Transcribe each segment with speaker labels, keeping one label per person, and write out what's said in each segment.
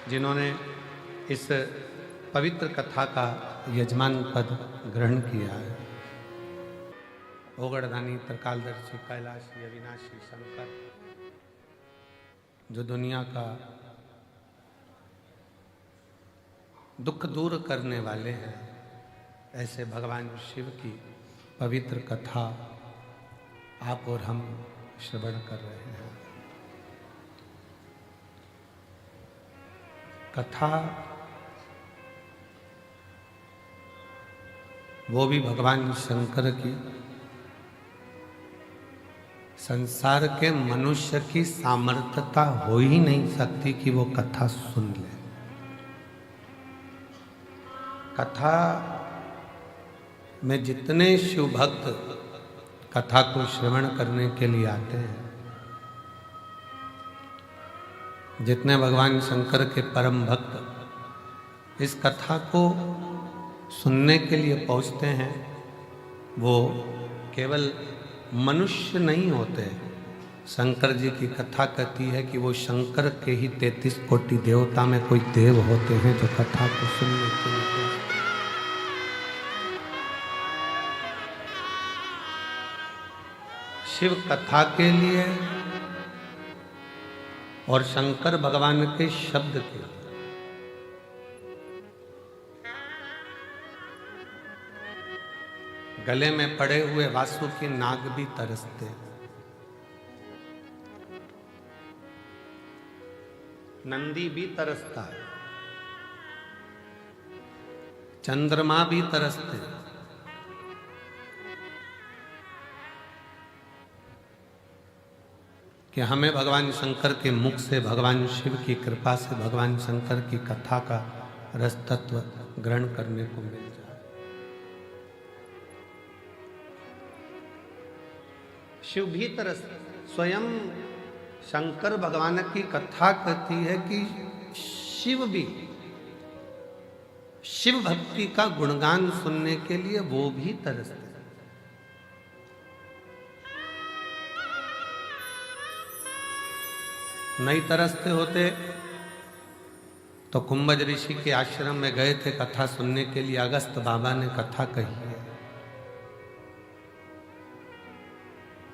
Speaker 1: जिन्होंने इस पवित्र कथा का यजमान पद ग्रहण किया है। ओगड़दानी त्रिकालदर्शी कैलाशी अविनाशी शंकर, जो दुनिया का दुख दूर करने वाले हैं, ऐसे भगवान शिव की पवित्र कथा आप और हम श्रवण कर रहे हैं। कथा वो भी भगवान शंकर की, संसार के मनुष्य की सामर्थ्यता हो ही नहीं सकती कि वो कथा सुन ले। कथा में जितने शिव भक्त कथा को श्रवण करने के लिए आते हैं, जितने भगवान शंकर के परम भक्त इस कथा को सुनने के लिए पहुंचते हैं, वो केवल मनुष्य नहीं होते। शंकर जी की कथा कहती है कि वो शंकर के ही 33 कोटि देवता में कोई देव होते हैं जो कथा को सुनने के लिए पहुंचते हैं। शिव कथा के लिए और शंकर भगवान के शब्द के लिए गले में पड़े हुए वासुकी नाग भी तरसते, नंदी भी तरसता है, चंद्रमा भी तरसते, कि हमें भगवान शंकर के मुख से, भगवान शिव की कृपा से भगवान शंकर की कथा का रस तत्व ग्रहण करने को मिल जाए। शिव भी तरस, स्वयं शंकर भगवान की कथा कहती है कि शिव भी, शिव भक्ति का गुणगान सुनने के लिए वो भी तरसते। नहीं तरसते होते तो कुंभज ऋषि के आश्रम में गए थे कथा सुनने के लिए। अगस्त बाबा ने कथा कही है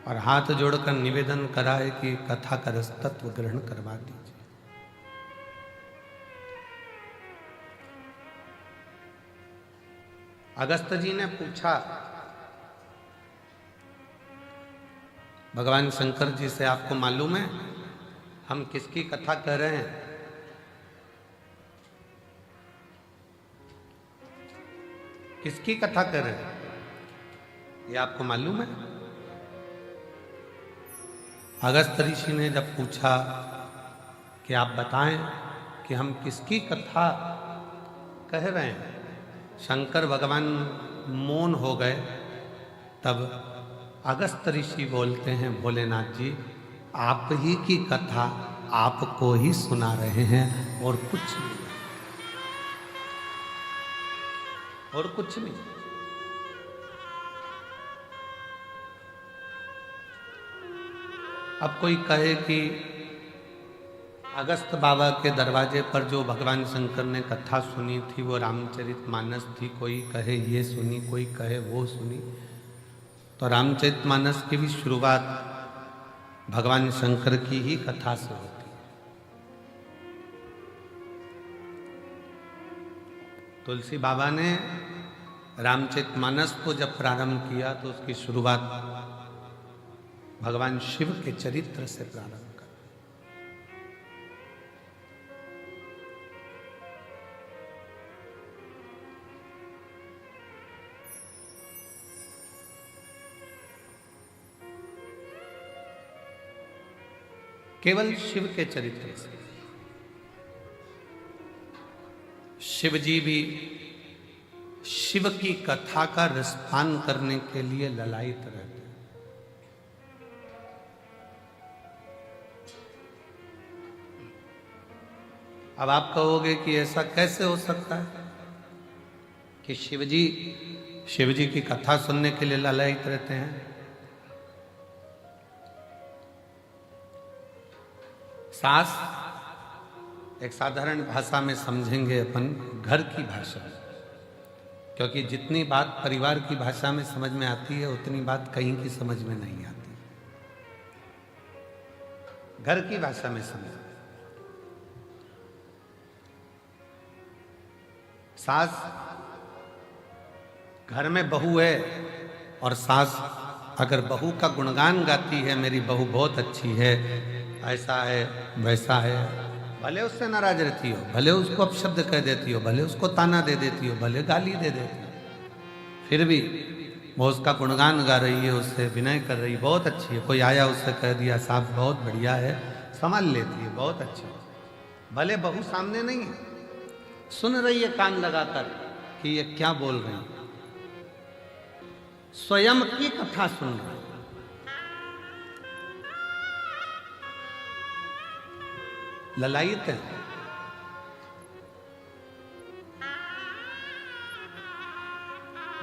Speaker 1: और हाथ जोड़कर निवेदन करा है कि कथा का रस तत्व ग्रहण करवा दीजिए। अगस्त जी ने पूछा भगवान शंकर जी से, आपको मालूम है हम किसकी कथा कर रहे हैं? किसकी कथा कर रहे हैं, ये आपको मालूम है? अगस्त ऋषि ने जब पूछा कि आप बताएं कि हम किसकी कथा कह रहे हैं, शंकर भगवान मौन हो गए। तब अगस्त ऋषि बोलते हैं, भोलेनाथ जी आप ही की कथा आपको ही सुना रहे हैं और कुछ नहीं, और कुछ नहीं। अब कोई कहे कि अगस्त बाबा के दरवाजे पर जो भगवान शंकर ने कथा सुनी थी वो रामचरितमानस थी, कोई कहे ये सुनी, कोई कहे वो सुनी। तो रामचरितमानस की भी शुरुआत भगवान शंकर की ही कथा से होती है। तुलसी बाबा ने रामचरितमानस को जब प्रारंभ किया तो उसकी शुरुआत भगवान शिव के चरित्र से प्रारंभ कर। केवल शिव के चरित्र से। शिव जी भी शिव की कथा का रसपान करने के लिए ललायित रहते हैं। अब आप कहोगे कि ऐसा कैसे हो सकता है कि शिव जी की कथा सुनने के लिए ललायित रहते हैं? सास एक साधारण भाषा में समझेंगे अपन, घर की भाषा में, क्योंकि जितनी बात परिवार की भाषा में समझ में आती है उतनी बात कहीं की समझ में नहीं आती। घर की भाषा में समझ। सास घर में बहू है और सास अगर बहू का गुणगान गाती है, मेरी बहू बहुत अच्छी है, ऐसा है वैसा है, भले उससे नाराज रहती हो, भले उसको अपशब्द कह देती हो, भले उसको ताना दे देती हो, भले गाली दे देती हो, फिर भी वो उसका गुणगान गा रही है, उससे विनय कर रही है, बहुत अच्छी है। कोई आया उससे कह दिया साहब बहुत बढ़िया है, संभाल लेती है, बहुत अच्छी है। भले बहू सामने नहीं है, सुन रही है कान लगाकर कि ये क्या बोल रही है, स्वयं की कथा सुन रही है। ललायित है।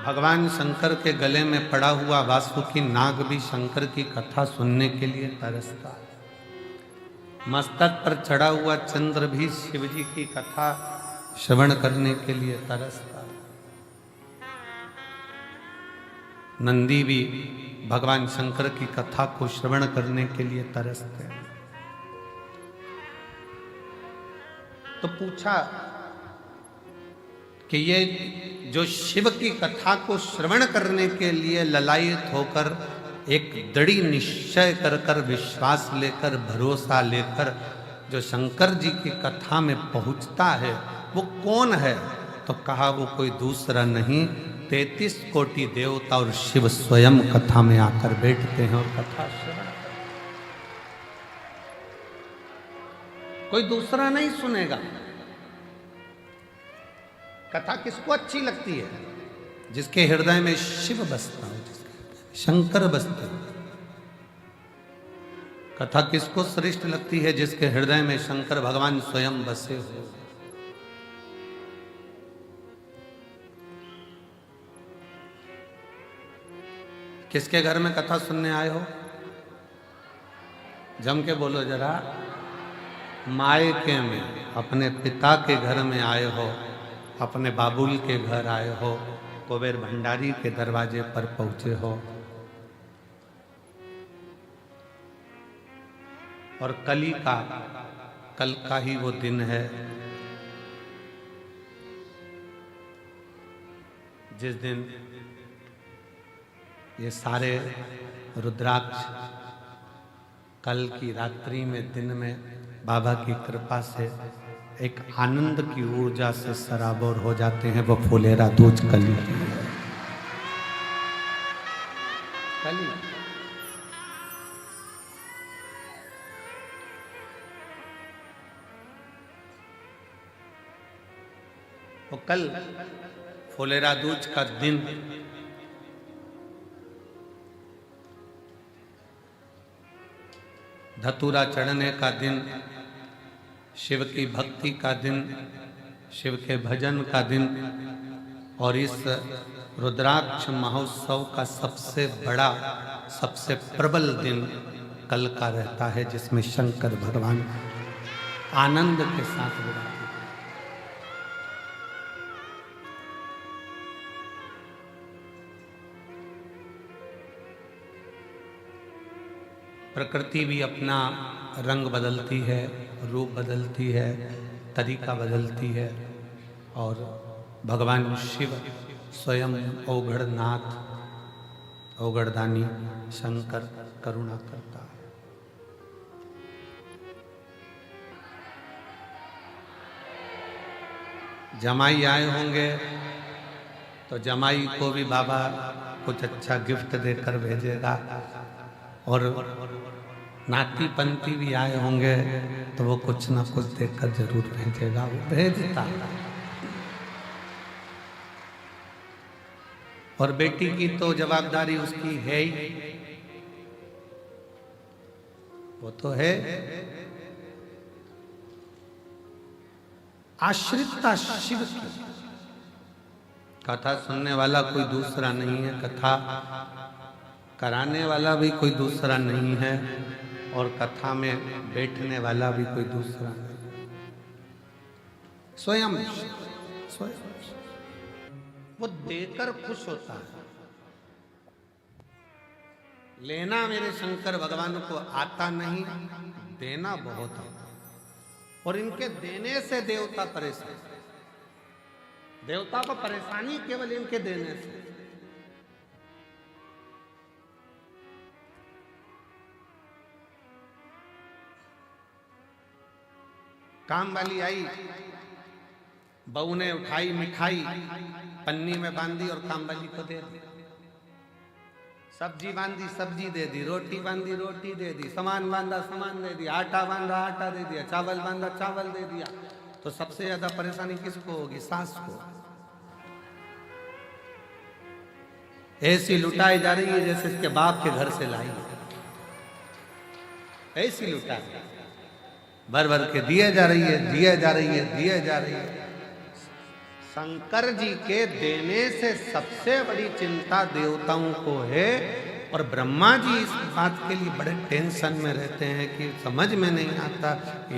Speaker 1: भगवान शंकर के गले में पड़ा हुआ वासुकी नाग भी शंकर की कथा सुनने के लिए तरसता है। मस्तक पर चढ़ा हुआ चंद्र भी शिव जी की कथा श्रवण करने के लिए तरसता है। नंदी भी भगवान शंकर की कथा को श्रवण करने के लिए तरसते हैं। तो पूछा कि ये जो शिव की कथा को श्रवण करने के लिए ललायित होकर एक दृढ़ निश्चय कर विश्वास लेकर भरोसा लेकर जो शंकर जी की कथा में पहुंचता है वो कौन है? तो कहा वो कोई दूसरा नहीं, 33 कोटि देवता और शिव स्वयं कथा में आकर बैठते हैं और कथा श्रवण। कोई दूसरा नहीं सुनेगा। कथा किसको अच्छी लगती है? जिसके हृदय में शिव बसता हो, जिसके शंकर बसते हो। कथा किसको श्रेष्ठ लगती है? जिसके हृदय में शंकर भगवान स्वयं बसे हो। किसके घर में कथा सुनने आए हो? जम के बोलो जरा। मायके में, अपने पिता के घर में आए हो, अपने बाबुल के घर आए हो, कुबेर भंडारी के दरवाजे पर पहुंचे हो। और कल का ही वो दिन है जिस दिन ये सारे रुद्राक्ष कल की रात्रि में, दिन में बाबा की कृपा से एक आनंद की ऊर्जा से सराबोर हो जाते हैं। वो फुलेरा दूज कली की है। कली वो कल फुलेरा दूज का दिन धतूरा चढ़ने का दिन, शिव की भक्ति का दिन, शिव के भजन का दिन, और इस रुद्राक्ष महोत्सव का सबसे बड़ा, सबसे प्रबल दिन कल का रहता है, जिसमें शंकर भगवान आनंद के साथ विराजमान। प्रकृति भी अपना रंग बदलती है, रूप बदलती है, तरीका बदलती है, और भगवान शिव स्वयं औघड़नाथ, औघड़दानी शंकर करुणा करता है। जमाई आए होंगे तो जमाई को भी बाबा कुछ अच्छा गिफ्ट देकर भेजेगा, और नाती पंती भी आए होंगे तो वो कुछ ना कुछ देकर जरूर भेजेगा, वो भेजता। और बेटी की तो जवाबदारी उसकी है ही, वो तो है। आश्रितता शिव की। कथा सुनने वाला कोई दूसरा नहीं है, कथा कराने वाला भी कोई दूसरा नहीं है, और कथा में बैठने वाला भी कोई दूसरा नहीं। स्वयं स्वयं वो देकर खुश होता है। लेना मेरे शंकर भगवान को आता नहीं, देना बहुत आता। और इनके देने से देवता परेशान, देवता को परेशानी केवल इनके देने से। काम वाली आई, बहू ने उठाई मिठाई, पन्नी में बांधी और काम वाली को दे दी। सब्जी बांधी सब्जी दे दी, रोटी बांधी रोटी दे दी, सामान बांधा सामान दे दिया, आटा बांधा आटा दे दिया, चावल बांधा चावल दे दिया। तो सबसे ज्यादा परेशानी किसको होगी? सास को। ऐसी लुटाई जा रही है जैसे इसके बाप के घर से लाई, ऐसी लुटाई भर भर के दिए जा रही है, दिए जा रही है, दिए जा रही है। शंकर जी के देने से सबसे बड़ी चिंता देवताओं को है। और ब्रह्मा जी इस बात के लिए बड़े टेंशन में रहते हैं कि समझ में नहीं आता,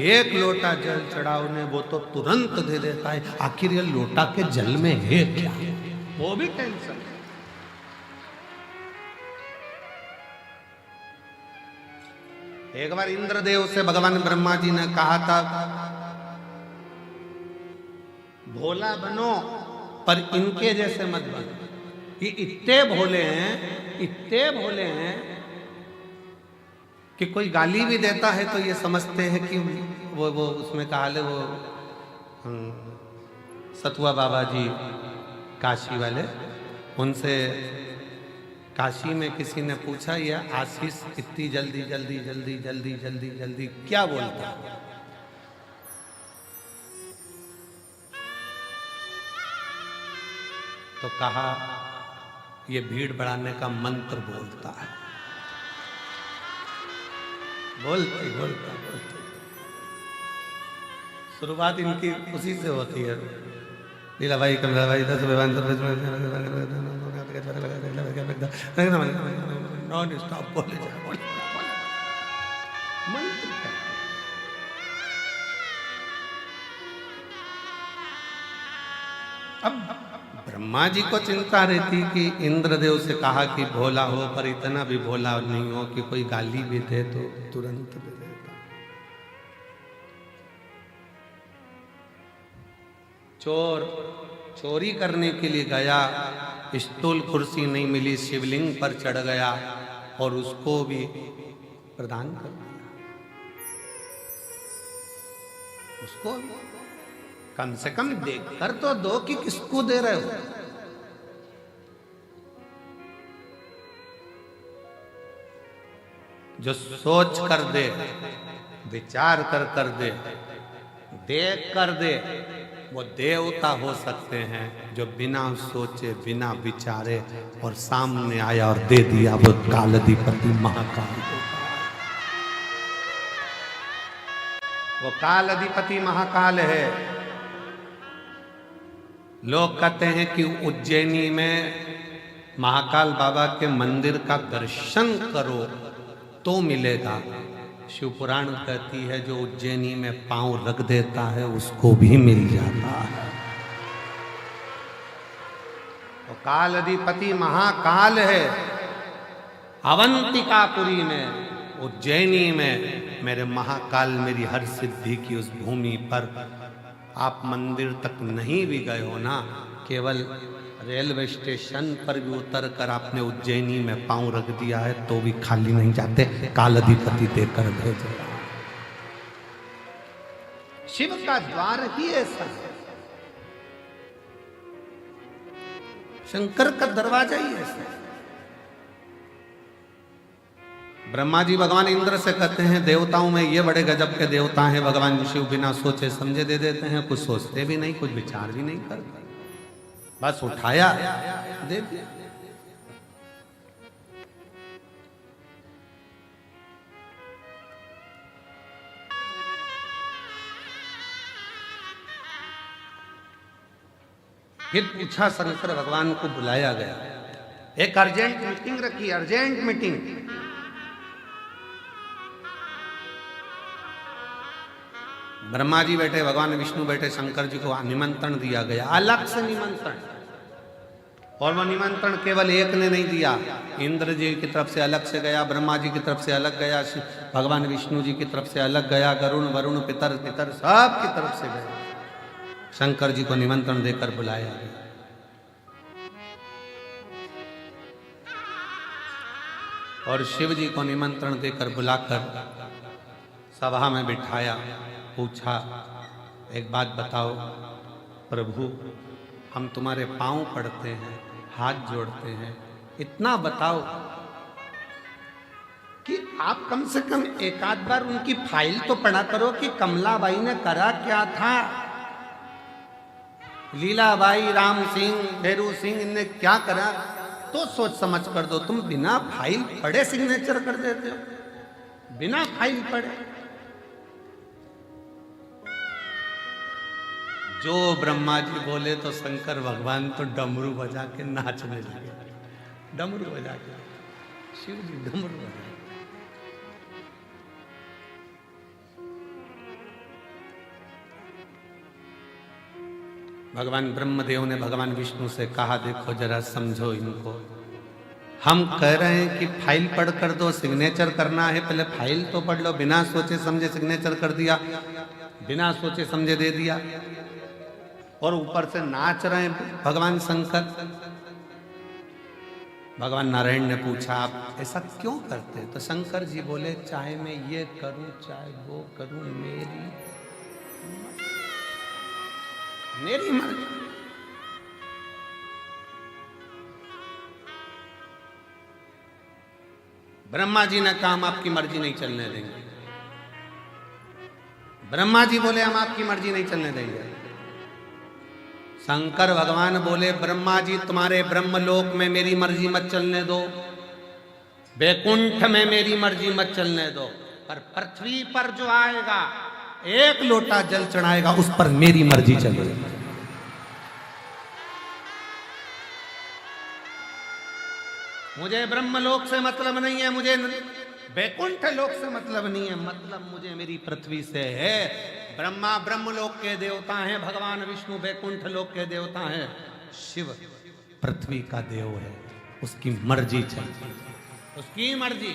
Speaker 1: एक लोटा जल चढ़ाओ ने वो तो तुरंत दे देता है, आखिर ये लोटा के जल में है क्या, वो भी टेंशन है। एक बार इंद्रदेव से भगवान ब्रह्मा जी ने कहा था, भोला बनो पर इनके जैसे मत बनो। ये इतने भोले हैं, इतने भोले हैं कि कोई गाली भी देता है तो ये समझते हैं कि वो उसमें कहा ले वो सतुआ बाबा जी काशी वाले, उनसे काशी में किसी ने पूछा, यह आशीष इतनी जल्दी जल्दी जल्दी जल्दी जल्दी जल्दी क्या बोलता है? तो कहा ये भीड़ बढ़ाने का मंत्र बोलता है। बोलते बोलते बोलते शुरुआत इनकी उसी से होती है। लीला भाई कमला भाई 10 नॉन स्टॉप बोले मंत्र। अब ब्रह्मा जी को चिंता रहती कि इंद्रदेव से कहा कि भोला हो पर इतना भी भोला नहीं हो कि कोई गाली भी दे तो तुरंत दे देता। चोर चोरी करने के लिए गया, स्टूल कुर्सी नहीं मिली, शिवलिंग पर चढ़ गया और उसको भी प्रदान कर दिया। उसको कम से कम देखकर तो दो कि किसको दे रहे हो। जो सोच कर दे, विचार कर दे, देख कर दे, वो देवता हो सकते हैं। जो बिना सोचे बिना विचारे और सामने आया और दे दिया, वो कालाधिपति महाकाल। वो कालाधिपति महाकाल है। लोग कहते हैं कि उज्जैनी में महाकाल बाबा के मंदिर का दर्शन करो तो मिलेगा। शिव पुराण कहती है जो उज्जैनी में पांव रख देता है उसको भी मिल जाता है। तो कालाधिपति महाकाल है। अवंतिकापुरी में, उज्जैनी में मेरे महाकाल मेरी हर सिद्धि की उस भूमि पर आप मंदिर तक नहीं भी गए हो ना, केवल रेलवे स्टेशन पर भी उतर कर आपने उज्जैनी में पांव रख दिया है तो भी खाली नहीं जाते, कालाधिपति देकर भेजेगा। शिव का द्वार ही ऐसा है, शंकर का दरवाजा ही ऐसा है। ब्रह्मा जी भगवान इंद्र से कहते हैं देवताओं में ये बड़े गजब के देवता हैं। भगवान शिव बिना सोचे समझे दे देते हैं, कुछ सोचते भी नहीं, कुछ विचार भी नहीं करते, बस उठाया दे दिया। फिर पूछा, शंकर भगवान को बुलाया गया, एक अर्जेंट मीटिंग रखी, अर्जेंट मीटिंग। ब्रह्मा जी बैठे, भगवान विष्णु बैठे, शंकर जी को निमंत्रण दिया गया, अलग से निमंत्रण। और वो निमंत्रण केवल एक ने नहीं दिया, इंद्र जी की तरफ से अलग से गया, ब्रह्मा जी की तरफ से अलग गया, भगवान विष्णु जी की तरफ से अलग गया, गरुण वरुण पितर पितर सब की तरफ से गया, शंकर जी को निमंत्रण देकर बुलाया गया। और शिव जी को निमंत्रण देकर बुलाकर सभा में बिठाया, पूछा एक बात बताओ प्रभु, हम तुम्हारे पांव पड़ते हैं, हाथ जोड़ते हैं, इतना बताओ कि आप कम से कम एक आध बार उनकी फाइल तो पढ़ा करो कि कमलाबाई ने करा क्या था, लीलाबाई, राम सिंह, भैरू सिंह इनने क्या करा, तो सोच समझ कर दो। तुम बिना फाइल पढ़े सिग्नेचर कर देते हो, बिना फाइल पढ़े। जो ब्रह्मा जी बोले तो शंकर भगवान तो डमरू बजा के नाचने लगे, डमरू बजा के, शिव जी डमरू बजा। भगवान ब्रह्मदेव ने भगवान विष्णु से कहा, देखो जरा समझो इनको, हम कह रहे हैं कि फाइल पढ़ कर दो, सिग्नेचर करना है, पहले फाइल तो पढ़ लो। बिना सोचे समझे सिग्नेचर कर दिया, बिना सोचे समझे दे दिया, और ऊपर से नाच रहे हैं भगवान शंकर। भगवान नारायण ने पूछा, आप ऐसा क्यों करते? तो शंकर जी बोले, चाहे मैं ये करूं चाहे वो करूं, मेरी मर्जी। ब्रह्मा जी ने कहा, हम आपकी मर्जी नहीं चलने देंगे। ब्रह्मा जी बोले, हम आपकी मर्जी नहीं चलने देंगे। शंकर भगवान बोले, ब्रह्मा जी तुम्हारे ब्रह्मलोक में मेरी मर्जी मत चलने दो, वैकुंठ में मेरी मर्जी मत चलने दो, पर पृथ्वी पर जो आएगा, एक लोटा जल चढ़ाएगा, उस पर मेरी मर्जी चलेगी। मुझे ब्रह्मलोक से मतलब नहीं है, मुझे वैकुंठ लोक से मतलब नहीं है, मतलब मुझे मेरी पृथ्वी से है। ब्रह्मा ब्रह्मलोक के देवता हैं, भगवान विष्णु वैकुंठ लोक के देवता हैं, शिव पृथ्वी का देव है, उसकी मर्जी चलती, उसकी मर्जी।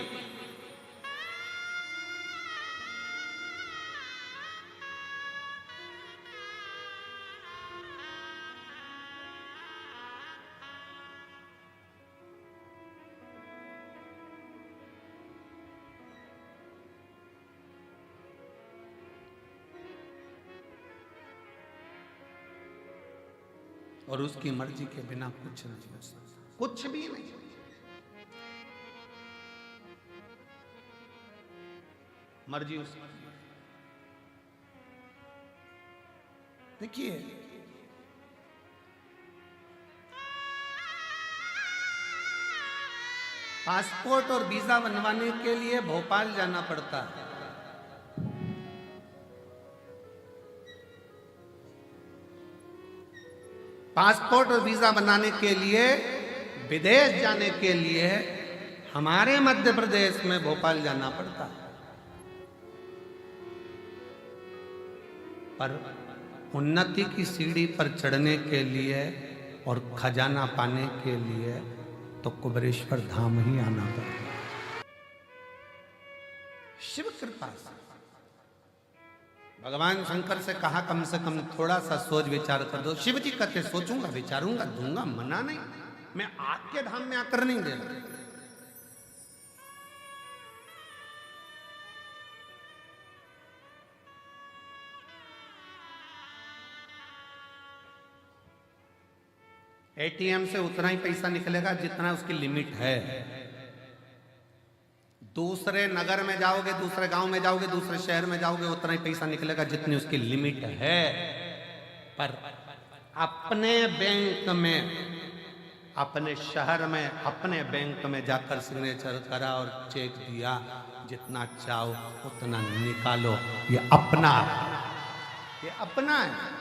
Speaker 1: और उसकी मर्जी के बिना कुछ नहीं हो सकता, कुछ भी नहीं। मर्जी उसकी। देखिए, पासपोर्ट और वीजा बनवाने के लिए भोपाल जाना पड़ता है। पासपोर्ट और वीजा बनाने के लिए, विदेश जाने के लिए हमारे मध्य प्रदेश में भोपाल जाना पड़ता है। पर उन्नति की सीढ़ी पर चढ़ने के लिए और खजाना पाने के लिए तो कुबेरेश्वर धाम ही आना पड़ता। शिव कृपा से भगवान शंकर से कहा, कम से कम थोड़ा सा सोच विचार कर दो। शिव जी कहते, सोचूंगा, विचारूंगा, दूंगा, मना नहीं, मैं आपके धाम में आकर नहीं दे रहा। एटीएम से उतना ही पैसा निकलेगा जितना उसकी लिमिट है। दूसरे नगर में जाओगे, दूसरे गांव में जाओगे, दूसरे शहर में जाओगे, उतना ही पैसा निकलेगा जितनी उसकी लिमिट है। पर अपने बैंक में, अपने शहर में, अपने बैंक में जाकर सिग्नेचर करा और चेक दिया, जितना चाहो उतना निकालो। ये अपना है।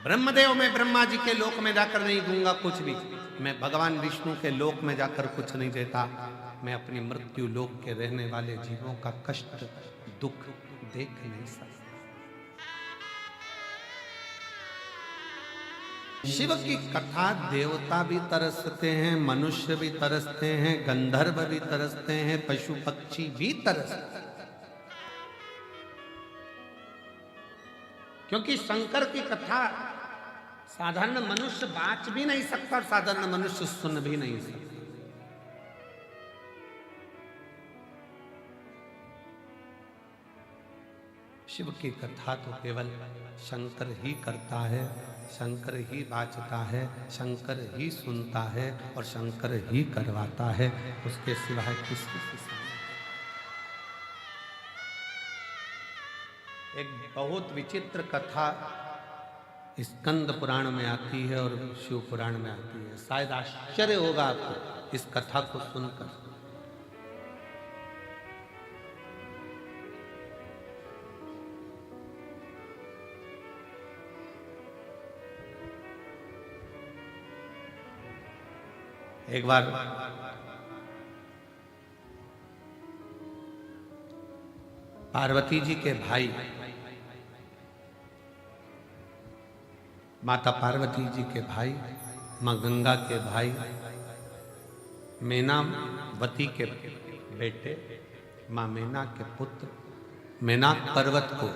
Speaker 1: ब्रह्मदेव में ब्रह्मा जी के लोक में जाकर नहीं दूंगा कुछ भी, मैं भगवान विष्णु के लोक में जाकर कुछ नहीं देता। मैं अपनी मृत्यु लोक के रहने वाले जीवों का कष्ट दुख देख नहीं सकता। शिव की कथा देवता भी तरसते हैं, मनुष्य भी तरसते हैं, गंधर्व भी तरसते हैं, पशु पक्षी भी तरसते हैं। क्योंकि शंकर की कथा साधारण मनुष्य बाँच भी नहीं सकता और साधारण मनुष्य सुन भी नहीं सकता। शिव की कथा तो केवल शंकर ही करता है, शंकर ही बाँचता है, शंकर ही सुनता है और शंकर ही करवाता है, उसके सिवाय किसी के सामने। एक बहुत विचित्र कथा स्कंद पुराण में आती है और शिव पुराण में आती है। शायद आश्चर्य होगा आपको इस कथा को सुनकर। एक बार पार्वती जी के भाई, माता पार्वती जी के भाई, माँ गंगा के भाई, मेनावती के बेटे, माँ मेना के पुत्र मेनाक पर्वत को,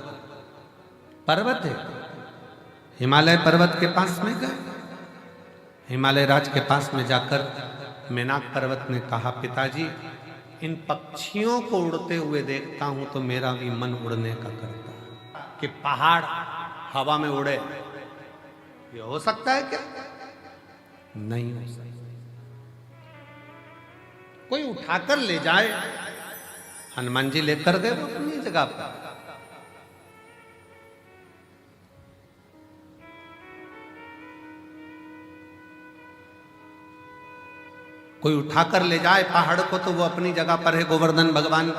Speaker 1: पर्वत है हिमालय पर्वत के पास में गए। हिमालय राज के पास में जाकर मेनाक पर्वत ने कहा, पिताजी इन पक्षियों को उड़ते हुए देखता हूं तो मेरा भी मन उड़ने का करता है कि पहाड़ हवा में उड़े। ये हो सकता है क्या? नहीं हो सकता। कोई उठाकर ले जाए। हनुमान जी लेकर गए वो अपनी जगह पर। कोई उठाकर ले जाए पहाड़ को तो वो अपनी जगह पर है। गोवर्धन भगवान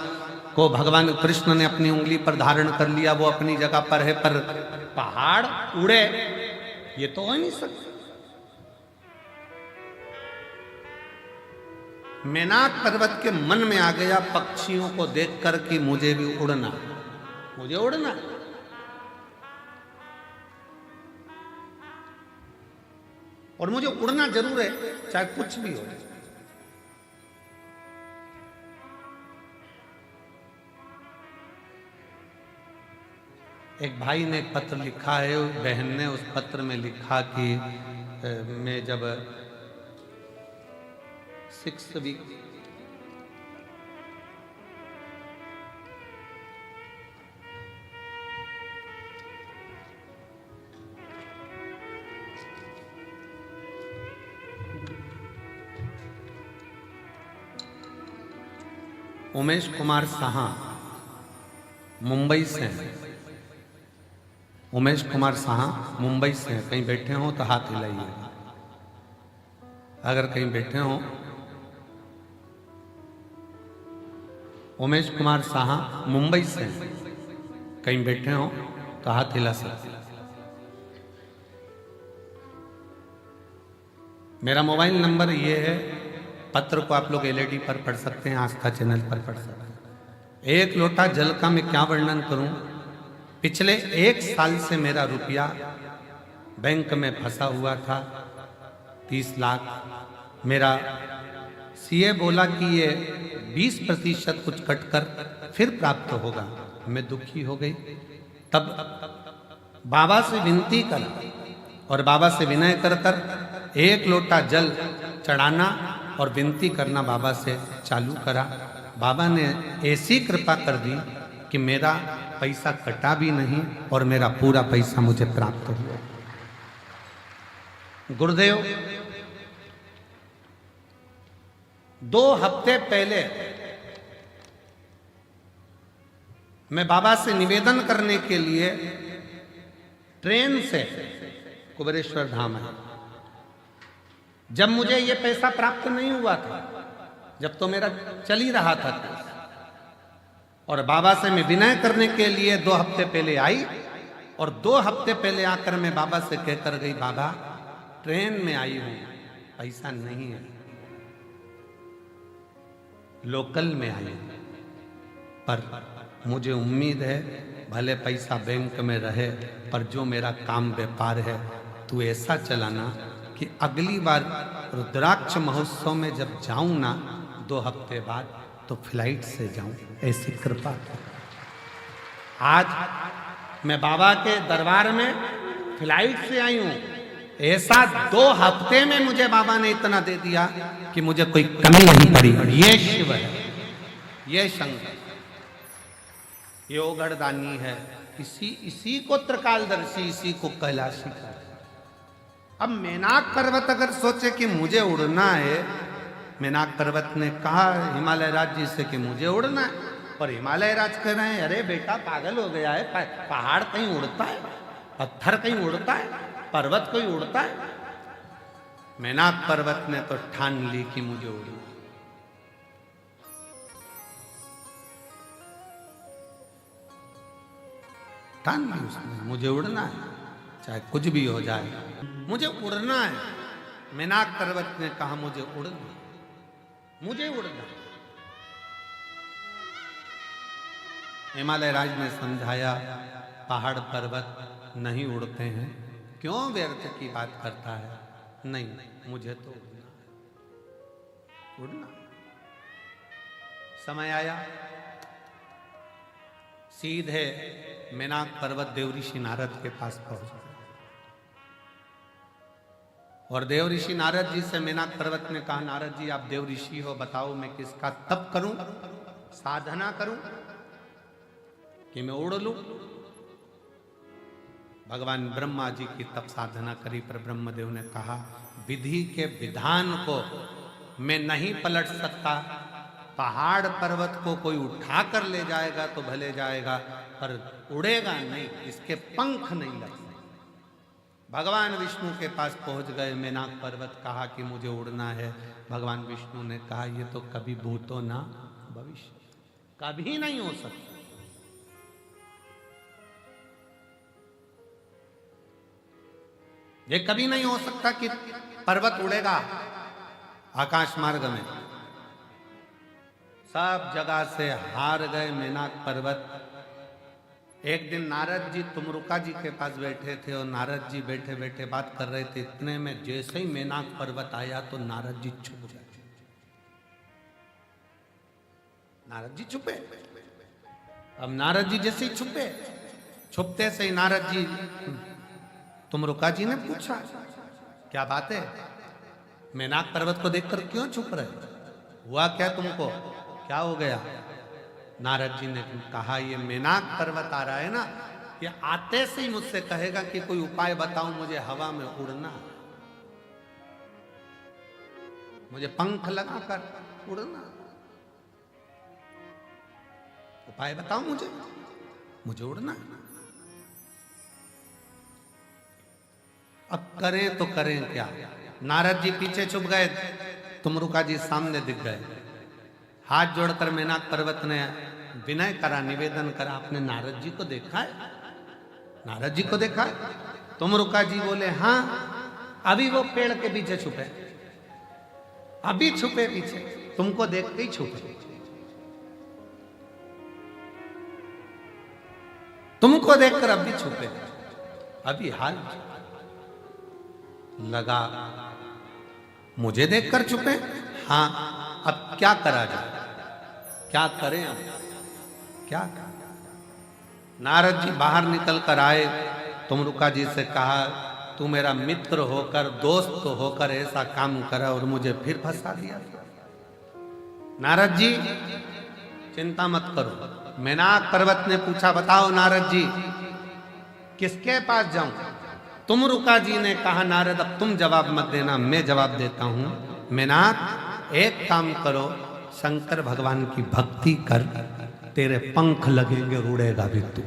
Speaker 1: को भगवान कृष्ण ने अपनी उंगली पर धारण कर लिया, वो अपनी जगह पर है, पर पहाड़ उड़े ये तो हो नहीं सकता। मेनाक पर्वत के मन में आ गया पक्षियों को देखकर कि मुझे भी उड़ना, मुझे उड़ना। और मुझे उड़ना जरूर है, चाहे कुछ भी हो। एक भाई ने पत्र लिखा है, बहन ने उस पत्र में लिखा कि मैं जब 6 वीक उमेश कुमार साहा मुंबई से हैं। उमेश कुमार साहा मुंबई से हैं। कहीं बैठे हो तो हाथ हिलाइए अगर कहीं बैठे हो। उमेश कुमार साहा मुंबई से हैं। कहीं बैठे हो तो हाथ हिला सकते। मेरा मोबाइल नंबर ये है। पत्र को आप लोग एलईडी पर पढ़ सकते हैं, आस्था चैनल पर पढ़ सकते हैं। 1 लोटा जल का मैं क्या वर्णन करूं। पिछले 1 साल से मेरा रुपया बैंक में फंसा हुआ था, 30 लाख। मेरा सीए बोला कि ये 20% कुछ कटकर फिर प्राप्त होगा। मैं दुखी हो गई। तब बाबा से विनती करा और बाबा से विनय कर कर 1 लोटा जल चढ़ाना और विनती करना बाबा से चालू करा। बाबा ने ऐसी कृपा कर दी कि मेरा पैसा कटा भी नहीं और मेरा पूरा पैसा मुझे प्राप्त हुआ। गुरुदेव 2 हफ्ते पहले मैं बाबा से निवेदन करने के लिए ट्रेन से कुबेरेश्वर धाम आया। जब मुझे ये पैसा प्राप्त नहीं हुआ था, जब तो मेरा चल ही रहा था, और बाबा से मैं विनय करने के लिए 2 हफ्ते पहले आई और 2 हफ्ते पहले आकर मैं बाबा से कहकर गई, बाबा ट्रेन में आई हूं, पैसा नहीं है, लोकल में आई हूं, पर मुझे उम्मीद है भले पैसा बैंक में रहे पर जो मेरा काम व्यापार है तू ऐसा चलाना कि अगली बार रुद्राक्ष महोत्सव में जब जाऊं ना 2 हफ्ते बाद तो फ्लाइट से जाऊं, ऐसी कृपा कर। आज मैं बाबा के दरबार में फ्लाइट से आई हूं, ऐसा 2 हफ्ते में मुझे बाबा ने इतना दे दिया कि मुझे कोई कमी नहीं पड़ी। ये शिव है, ये शंकर, ये ओगढ़दानी है, इसी को त्रिकालदर्शी, इसी को कैलाशी का। अब मेनाक पर्वत अगर सोचे कि मुझे उड़ना है, मेनाक पर्वत ने कहा हिमालय राज जी से कि मुझे उड़ना है, और हिमालय राज कह रहे हैं अरे बेटा पागल हो गया है, पहाड़ कहीं उड़ता है, पत्थर कहीं उड़ता है, पर्वत कोई उड़ता है। मेनाक पर्वत ने तो ठान ली कि मुझे उड़ना, ठान ली उसने, मुझे उड़ना है, चाहे कुछ भी हो जाए, मुझे उड़ना है। मेनाक पर्वत ने कहा मुझे उड़ना, मुझे उड़ना। हिमालय राज ने समझाया पहाड़ पर्वत नहीं उड़ते हैं, क्यों व्यर्थ की बात करता है, नहीं मुझे तो उड़ना है, उड़ना। समय आया, सीधे मेनाक पर्वत देव ऋषि नारद के पास पहुंच गए, और देव ऋषि नारद जी से मेनाक पर्वत ने कहा नारद जी आप देव ऋषि हो, बताओ मैं किसका तप करूं, साधना करूं कि मैं उड़ लूं। भगवान ब्रह्मा जी की तप साधना करी, पर ब्रह्मदेव ने कहा विधि के विधान को मैं नहीं पलट सकता, पहाड़ पर्वत को कोई उठा कर ले जाएगा तो भले जाएगा, पर उड़ेगा नहीं, इसके पंख नहीं लग सकते। भगवान विष्णु के पास पहुंच गए, मेनाक पर्वत कहा कि मुझे उड़ना है। भगवान विष्णु ने कहा ये तो कभी भूतो ना भविष्य, कभी नहीं हो सकता। ये कभी नहीं हो सकता कि पर्वत उड़ेगा आकाश मार्ग में। सब जगह से हार गए मेनाक पर्वत। एक दिन नारद जी तुमरुका जी के पास बैठे थे, और नारद जी बैठे बैठे बात कर रहे थे, इतने में जैसे ही मेनाक पर्वत आया तो नारद जी छुप गए। नारद जी छुपे। अब नारद जी जैसे ही छुपे, छुपते से ही नारद जी तुमरुका जी ने पूछा क्या बात है, मेनाक पर्वत को देखकर क्यों छुप रहे, हुआ क्या तुमको, क्या हो गया। नारद जी ने कहा ये मेनाक पर्वत आ रहा है ना, ये आते से ही मुझसे कहेगा कि कोई उपाय बताओ, मुझे हवा में उड़ना, मुझे पंख लगाकर उड़ना, उपाय बताओ मुझे उड़ना है। अब करें तो करें क्या। नारद जी पीछे छुप गए, तुमरुका जी सामने दिख गए। हाथ जोड़कर मेनाक पर्वत ने विनय करा, निवेदन करा, आपने नारद जी को देखा है, नारद जी को देखा है। तुमरुका जी बोले हाँ, अभी वो पेड़ के पीछे छुपे, अभी छुपे पीछे, तुमको देखते ही छुपे, तुमको देखकर अभी छुपे, अभी हाल लगा, मुझे देखकर छुपे। हाँ, अब क्या करा जाए, क्या करें, अब क्या करें। नारद जी बाहर निकल कर आए, तुमरुका जी से कहा तू मेरा मित्र होकर, दोस्त होकर ऐसा काम करा और मुझे फिर फंसा दिया। नारद जी चिंता मत करो। मेनाक पर्वत ने पूछा बताओ नारद जी किसके पास जाऊं। तुमरुका जी ने कहा नारद अब तुम जवाब मत देना, मैं जवाब देता हूं। मेनाक एक काम करो, शंकर भगवान की भक्ति कर, तेरे पंख लगेंगे, उड़ेगा भी तू।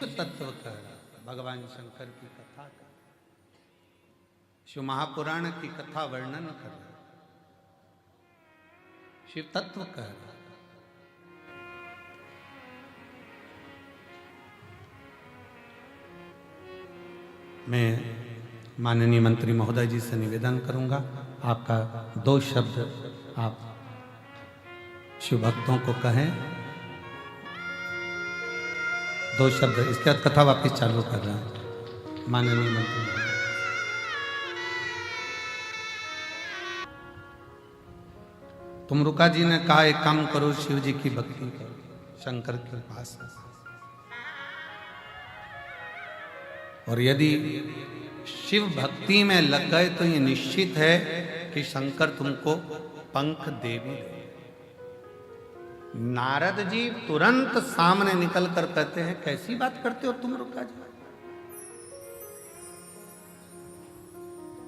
Speaker 1: तत्व कर, भगवान शंकर की कथा कर, शिव महापुराण की कथा वर्णन कर, शिव तत्व कर। मैं माननीय मंत्री महोदय जी से निवेदन करूंगा, आपका 2 शब्द आप शिव भक्तों को कहें, 2 शब्द, इसके बाद कथा वापिस चालू कर रहा हूं। माननीय मंत्री। तुमरुका जी ने कहा एक काम करो, शिव जी की भक्ति करो, शंकर के पास। और यदि शिव भक्ति में लग गए तो ये निश्चित है कि शंकर तुमको पंख दे भी दे। नारद जी तुरंत सामने निकल कर कहते हैं, कैसी बात करते हो तुमरुका जी,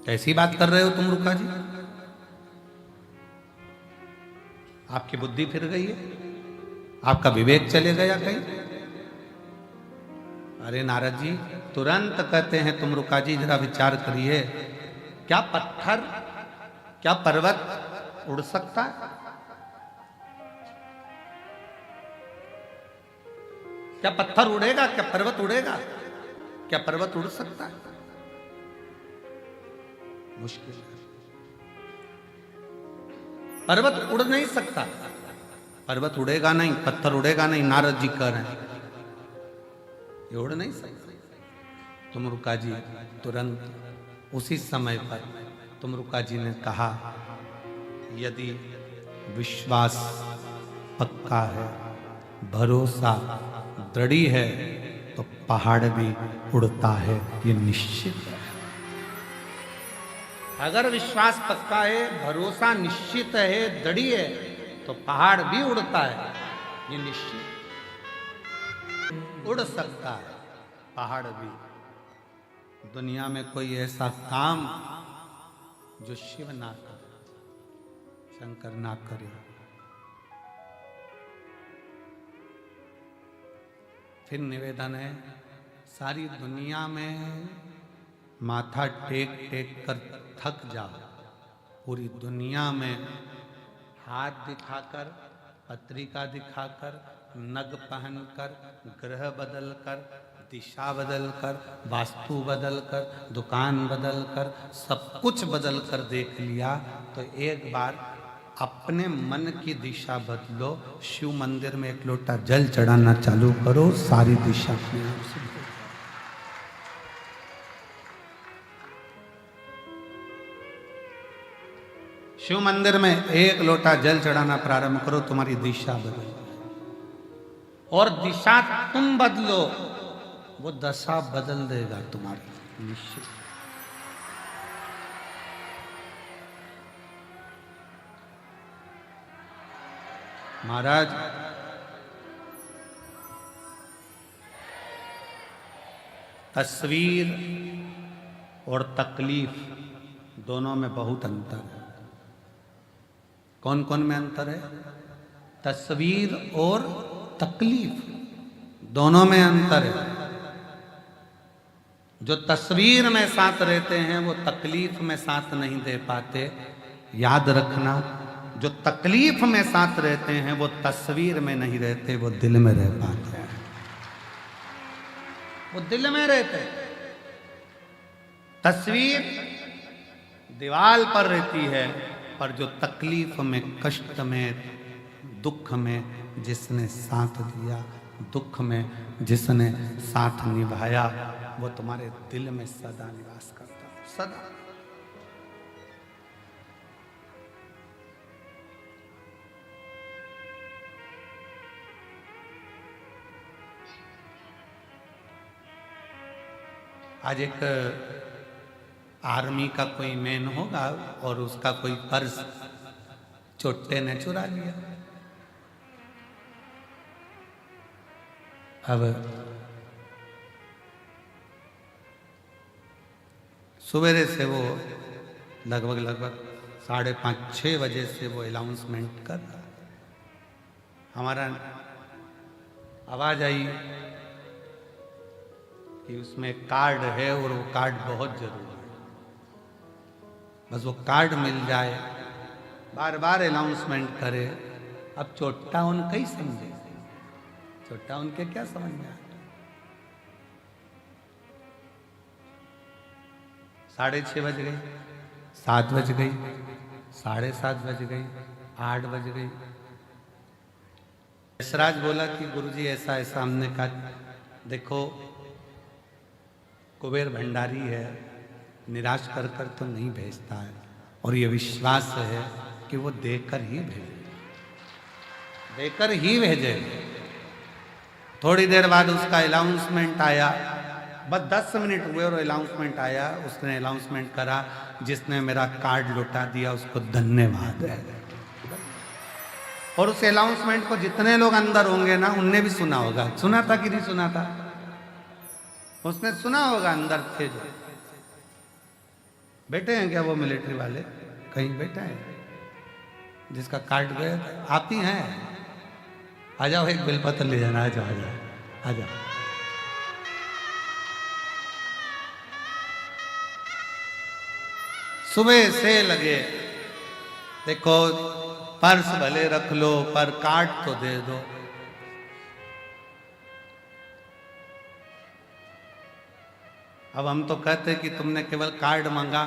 Speaker 1: कैसी बात कर रहे हो तुमरुका जी, आपकी बुद्धि फिर गई है, आपका विवेक चले गया कहीं। अरे नारद जी तुरंत कहते हैं, तुमरुका जी जरा विचार करिए, क्या पत्थर, क्या पर्वत उड़ सकता है? क्या पत्थर उड़ेगा? क्या पर्वत उड़ेगा? क्या पर्वत उड़ सकता है? मुश्किल है। पर्वत उड़ नहीं सकता, पर्वत उड़ेगा नहीं, पत्थर उड़ेगा नहीं। नारद जी कह रहे हैं ये उड़ नहीं सकता। तुमरुका जी तुरंत उसी समय पर तुमरुका जी ने कहा, यदि विश्वास पक्का है, भरोसा दृढ़ है, तो पहाड़ भी उड़ता है, ये निश्चित है। अगर विश्वास पक्का है, भरोसा निश्चित है, दृढ़ है, तो पहाड़ भी उड़ता है, ये निश्चित। उड़ सकता है पहाड़ भी। दुनिया में कोई ऐसा काम जो शिव ना करे, शंकर ना करे। फिर निवेदन है, सारी दुनिया में माथा टेक टेक कर थक जाओ, पूरी दुनिया में हाथ दिखाकर, पत्रिका दिखाकर, नग पहनकर, ग्रह बदलकर, दिशा बदलकर, वास्तु बदलकर, दुकान बदलकर, सब कुछ बदलकर देख लिया, तो एक बार अपने मन की दिशा बदलो। शिव मंदिर में एक लोटा जल चढ़ाना चालू करो, सारी दिशा अपने आप से बदल। शिव मंदिर में एक लोटा जल चढ़ाना प्रारंभ करो, तुम्हारी दिशा बदल। और दिशा तुम बदलो, वो दशा बदल देगा तुम्हारी, निश्चित। महाराज तस्वीर और तकलीफ दोनों में बहुत अंतर है। कौन कौन में अंतर है? तस्वीर और तकलीफ दोनों में अंतर है। जो तस्वीर में साथ रहते हैं वो तकलीफ में साथ नहीं दे पाते। याद रखना, जो तकलीफ में साथ रहते हैं वो तस्वीर में नहीं रहते, वो दिल में रह पाते हैं, वो दिल में रहते हैं। तस्वीर दीवार पर रहती है, पर जो तकलीफ में, कष्ट में, दुख में जिसने साथ दिया, दुख में जिसने साथ निभाया, वो तुम्हारे दिल में सदा निवास करता है, सदा। आज एक आर्मी का कोई मैन होगा और उसका कोई पर्स चोटे ने चुरा लिया। अब सवेरे से वो लगभग 5:30-6 बजे से वो अनाउंसमेंट कर रहा। हमारा आवाज आई कि उसमें कार्ड है और वो कार्ड बहुत जरूरी है, बस वो कार्ड मिल जाए। बार बार अनाउंसमेंट करे। अब चोट्टा उनका ही समझे, चोट्टा उनके क्या समझ में आया। 6:30 बज गई, 7 बज गई, 7:30 बज गई, 8 बज गई। यशराज बोला कि गुरुजी ऐसा ऐसा। हमने कहा देखो कुबेर भंडारी है, निराश कर कर तो नहीं भेजता है, और ये विश्वास है कि वो देकर ही भेजेगा, देकर ही भेजेगा। थोड़ी देर बाद उसका अनाउंसमेंट आया, बस 10 मिनट हुए और अनाउंसमेंट आया। उसने अनाउंसमेंट करा, जिसने मेरा कार्ड लौटा दिया उसको धन्यवाद है। और उस अनाउंसमेंट को जितने लोग अंदर होंगे ना, उनने भी सुना होगा। सुना था कि नहीं सुना था? उसने सुना होगा, अंदर थे जो बैठे हैं। क्या वो मिलिट्री वाले कहीं बैठे हैं जिसका कार्ड गया? आप ही हैं? आ जाओ, एक बेलपत्र ले जाना। आ जाओ, आ जाओ, आ जाओ। सुबह से लगे, देखो पर्स भले रख लो पर कार्ड तो दे दो। अब हम तो कहते कि तुमने केवल कार्ड मांगा,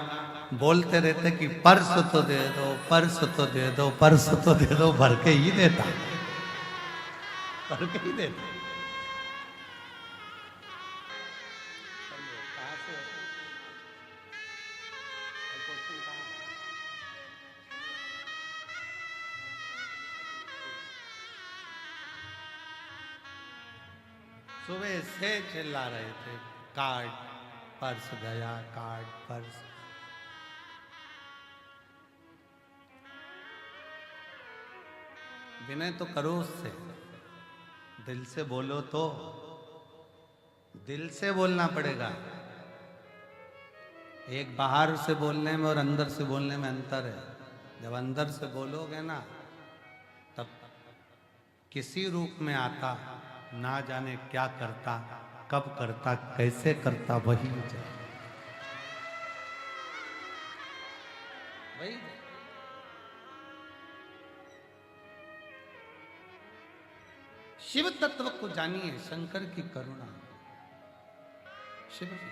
Speaker 1: बोलते रहते कि पर्स तो दे दो, पर्स तो दे दो, पर्स तो दे दो, भर के ही देता, भर के ही देता। सुबह से चिल्ला रहे थे, कार्ड पर्स गया, कार्ड पर्स। विनय तो करो उससे, दिल से बोलो तो, दिल से बोलना पड़ेगा। एक बाहर से बोलने में और अंदर से बोलने में अंतर है। जब अंदर से बोलोगे ना, तब किसी रूप में आता, ना जाने क्या करता, कब करता, कैसे करता, वही वही। शिव तत्व को जानिए, शंकर की करुणा, शिव की।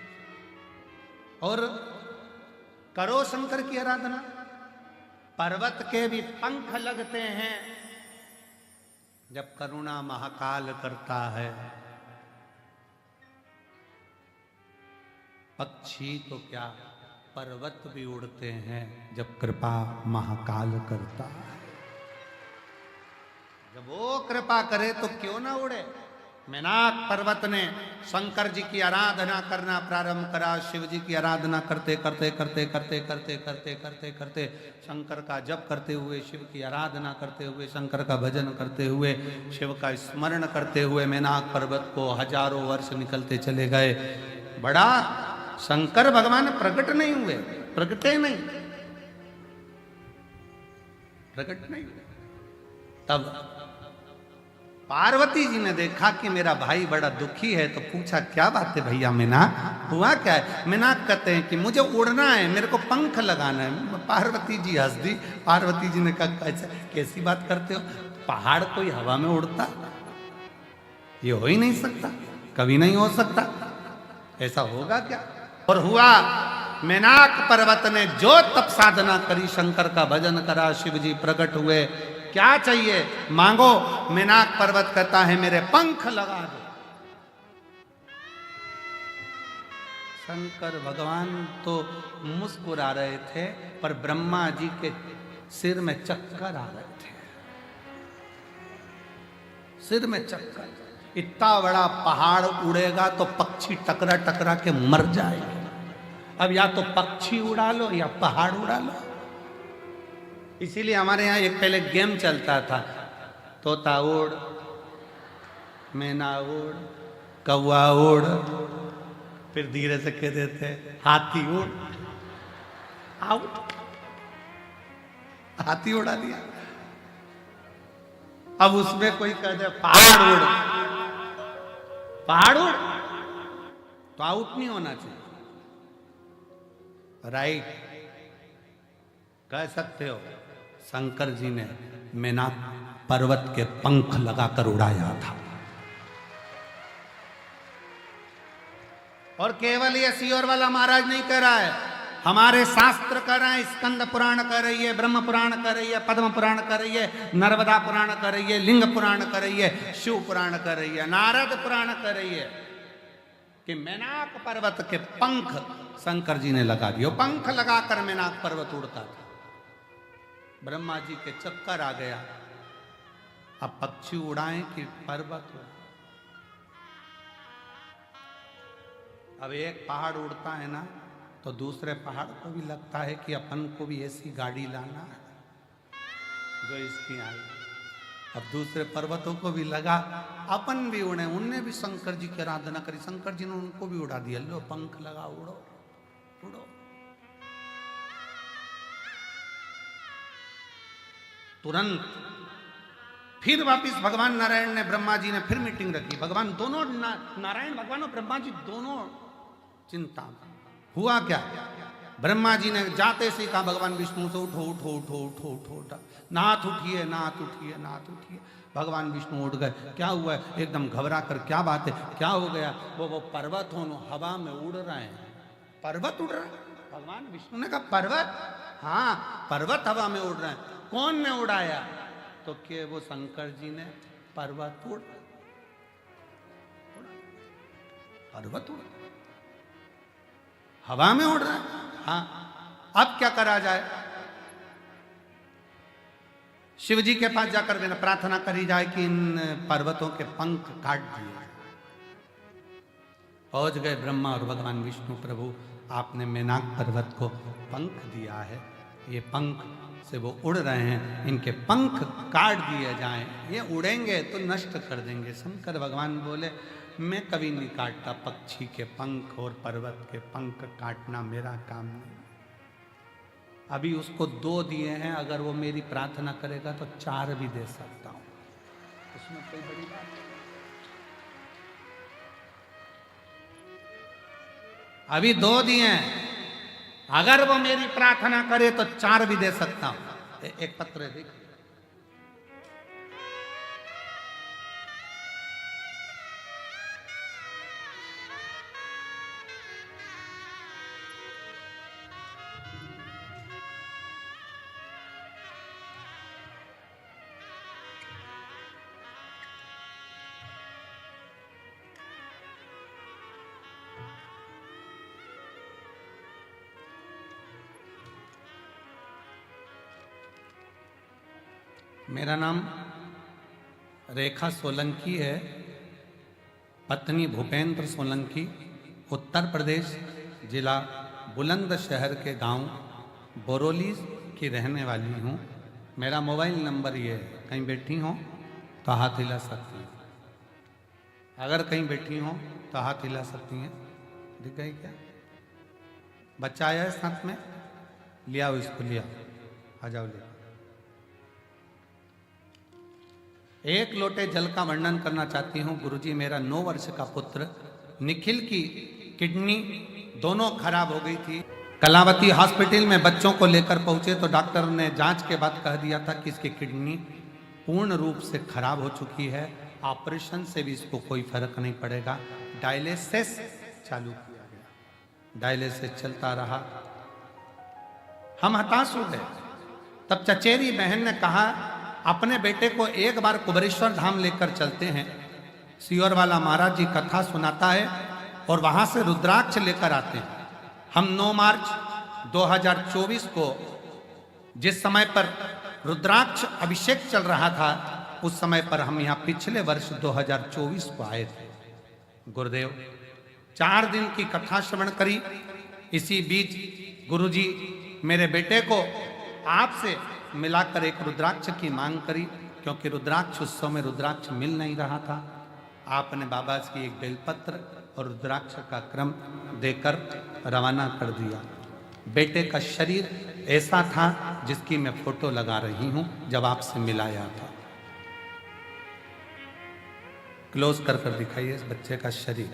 Speaker 1: और करो शंकर की आराधना। पर्वत के भी पंख लगते हैं जब करुणा महाकाल करता है। पक्षी तो क्या, पर्वत भी उड़ते हैं जब कृपा महाकाल करता है। जब वो कृपा करे तो क्यों ना उड़े। मेनाक पर्वत ने शंकर जी की आराधना करना प्रारंभ करा। शिव जी की आराधना करते करते करते करते करते करते करते करते शंकर का जप करते हुए, शिव की आराधना करते हुए, शंकर का भजन करते हुए, शिव का स्मरण करते हुए मेनाक पर्वत को हजारों वर्ष निकलते चले गए। बड़ा शंकर भगवान प्रकट नहीं हुए, प्रकटे नहीं, प्रकट नहीं हुए। तब पार्वती जी ने देखा कि मेरा भाई बड़ा दुखी है, तो पूछा क्या बात है भैया, मेनाक हुआ क्या है? मेनाक कहते हैं कि मुझे उड़ना है, मेरे को पंख लगाना है। पार्वती जी हंस दी। पार्वती जी ने कहा कैसी बात करते हो, पहाड़ कोई हवा में उड़ता? ये हो ही नहीं सकता, कभी नहीं हो सकता, ऐसा होगा क्या? और हुआ। मेनाक पर्वत ने जो तप साधना करी, शंकर का भजन करा, शिव जी प्रकट हुए। क्या चाहिए मांगो। मेनाक पर्वत कहता है मेरे पंख लगा दो। शंकर भगवान तो मुस्कुरा रहे थे, पर ब्रह्मा जी के सिर में चक्कर आ रहे थे, सिर में चक्कर। इतना बड़ा पहाड़ उड़ेगा तो पक्षी टकरा टकरा के मर जाएंगे। अब या तो पक्षी उड़ा लो या पहाड़ उड़ा लो। इसीलिए हमारे यहाँ एक पहले गेम चलता था, तोता उड़, मैना उड़, कौवा उड़, फिर धीरे से कह देते हाथी उड़, आउट, हाथी उड़ा दिया। अब उसमें कोई कह दे पहाड़ उड़, पहाड़ उड़, तो आउट नहीं होना चाहिए। राइट, कह सकते हो शंकर जी ने मेनाक पर्वत के पंख लगाकर उड़ाया था। और केवल ये सियोर वाला महाराज नहीं कह रहा है, हमारे शास्त्र कह रहे हैं। स्कंद पुराण कह रही है, ब्रह्म पुराण कह रही है, पद्म पुराण कह रही है, नर्मदा पुराण कह रही है, लिंग पुराण कह रही है, शिव पुराण कह रही है, नारद पुराण कह रही है कि मैनाक पर्वत के पंख शंकर जी ने लगा दिए। पंख लगाकर मैनाक पर्वत उड़ता था। ब्रह्मा जी के चक्कर आ गया, अब पक्षी उड़ाएं कि पर्वत उड़ाएं। अब एक पहाड़ उड़ता है ना तो दूसरे पहाड़ को भी लगता है कि अपन को भी ऐसी गाड़ी लाना है जो इसकी आई। अब दूसरे पर्वतों को भी लगा अपन भी उड़े। उनने भी शंकर जी की आराधना करी, शंकर जी ने उनको भी उड़ा दिया। लो पंख लगा, उड़ो उड़ो। तुरंत फिर वापिस भगवान नारायण ने, ब्रह्मा जी ने फिर मीटिंग रखी। भगवान दोनों नारायण भगवान और ब्रह्मा जी दोनों चिंता में। हुआ क्या, ब्रह्मा जी ने जाते से कहा भगवान विष्णु से, उठो उठो उठो उठो उठो उठो, नाथ उठिए नाथ उठिए नाथ उठिए। भगवान विष्णु उठ गए। क्या हुआ है, एकदम घबरा कर, क्या बात है, क्या हो गया। वो पर्वत हो हवा में उड़ रहे हैं। पर्वत उड़ रहा है। भगवान विष्णु ने कहा पर्वत, हाँ पर्वत हवा में उड़ रहे हैं। कौन ने उड़ाया, तो क्या वो शंकर जी ने। पर्वत उड़, पर्वत उड़ हवा में उड़ रहा है। हाँ, अब क्या करा जाए। शिव जी के पास जाकर बिना प्रार्थना करी जाए कि इन पर्वतों के पंख काट दिए। पहुंच गए ब्रह्मा और भगवान विष्णु, प्रभु आपने मैनाक पर्वत को पंख दिया है, ये पंख से वो उड़ रहे हैं, इनके पंख काट दिए जाएं, ये उड़ेंगे तो नष्ट कर देंगे। शंकर भगवान बोले मैं कभी नहीं काटता पक्षी के पंख और पर्वत के पंख काटना मेरा काम नहीं। अभी उसको 2 दिए हैं, अगर वो मेरी प्रार्थना करेगा तो 4 भी दे सकता हूं, उसमें कोई बड़ी बात नहीं। अभी 2 दिए हैं, अगर वो मेरी प्रार्थना करे तो 4 भी दे सकता हूं। एक पत्र देख, मेरा नाम रेखा सोलंकी है, पत्नी भूपेंद्र सोलंकी, उत्तर प्रदेश, जिला बुलंदशहर के गांव बोरोली की रहने वाली हूं। मेरा मोबाइल नंबर ये है, कहीं बैठी हो तो हाथ हिला सकती हैं, अगर कहीं बैठी हो तो हाथ हिला सकती हैं। दिख गई क्या, बच्चा आया है साथ में, लिया इसको, लिया, आ जाओ लिया। एक लोटे जल का वर्णन करना चाहती हूँ। गुरुजी, मेरा 9 वर्ष का पुत्र निखिल की किडनी दोनों खराब हो गई थी। कलावती हॉस्पिटल में बच्चों को लेकर पहुंचे तो डॉक्टर ने जांच के बाद कह दिया था कि इसकी किडनी पूर्ण रूप से खराब हो चुकी है, ऑपरेशन से भी इसको कोई फर्क नहीं पड़ेगा। डायलिसिस चालू किया गया, डायलिसिस चलता रहा। हम हताश हो गए। तब चचेरी बहन ने कहा अपने बेटे को एक बार कुबेरेश्वर धाम लेकर चलते हैं, सियोर वाला महाराज जी कथा सुनाता है और वहां से रुद्राक्ष लेकर आते हैं। हम 9 मार्च 2024 को जिस समय पर रुद्राक्ष अभिषेक चल रहा था, उस समय पर हम यहाँ पिछले वर्ष 2024 को आए थे। गुरुदेव 4 दिन की कथा श्रवण करी। इसी बीच गुरुजी मेरे बेटे को आपसे मिलाकर एक रुद्राक्ष की मांग करी, क्योंकि रुद्राक्ष उत्सव में रुद्राक्ष मिल नहीं रहा था। आपने बाबा की एक बेलपत्र और रुद्राक्ष का क्रम देकर रवाना कर दिया। बेटे का शरीर ऐसा था जिसकी मैं फोटो लगा रही हूं जब आपसे मिलाया था। क्लोज कर कर दिखाइए इस बच्चे का शरीर,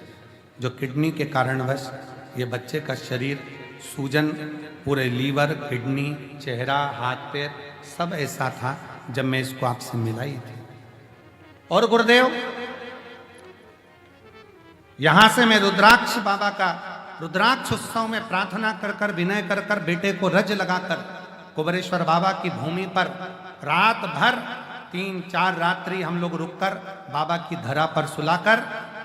Speaker 1: जो किडनी के कारणवश ये बच्चे का शरीर सूजन, पूरे लीवर, किडनी, चेहरा, हाथ पैर सब ऐसा था जब मैं इसको आपसे मिलाई थी। और गुरुदेव यहां से मैं रुद्राक्ष बाबा का रुद्राक्ष उत्सव में प्रार्थना कर कर, विनय कर कर, बेटे को रज लगाकर कुबेरेश्वर बाबा की भूमि पर रात भर 3-4 रात्रि हम लोग रुककर बाबा की धरा पर सुलाकर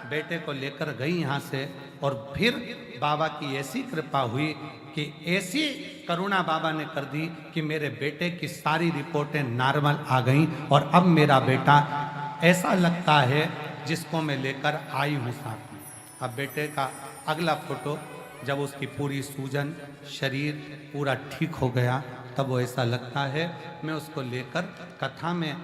Speaker 1: बेटे को लेकर गई यहाँ से। और फिर बाबा की ऐसी कृपा हुई कि ऐसी करुणा बाबा ने कर दी कि मेरे बेटे की सारी रिपोर्टें नॉर्मल आ गईं। और अब मेरा बेटा ऐसा लगता है जिसको मैं लेकर आई हूँ साथ में। अब बेटे का अगला फोटो, जब उसकी पूरी सूजन, शरीर पूरा ठीक हो गया, तब वो ऐसा लगता है। मैं उसको लेकर कथा में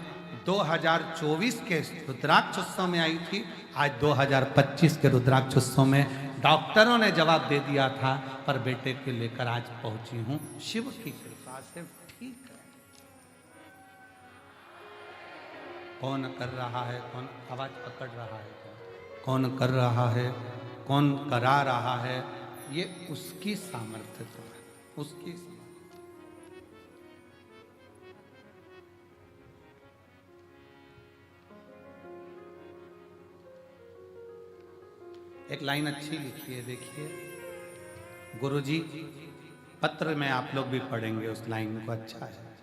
Speaker 1: 2024 के रुद्राक्ष उत्सव में आई थी। आज 2025 के रुद्राक्ष उत्सव में डॉक्टरों ने जवाब दे दिया था, पर बेटे के लेकर आज पहुंची हूं। शिव की कृपा से ठीक है। कौन कर रहा है, कौन आवाज पकड़ रहा है, कौन कर रहा है, कौन करा रहा है, ये उसकी सामर्थ्य तो है, उसकी सामर्थ्य। एक लाइन अच्छी लिखी है, देखिए गुरुजी, पत्र में आप लोग भी पढ़ेंगे उस लाइन को, अच्छा है।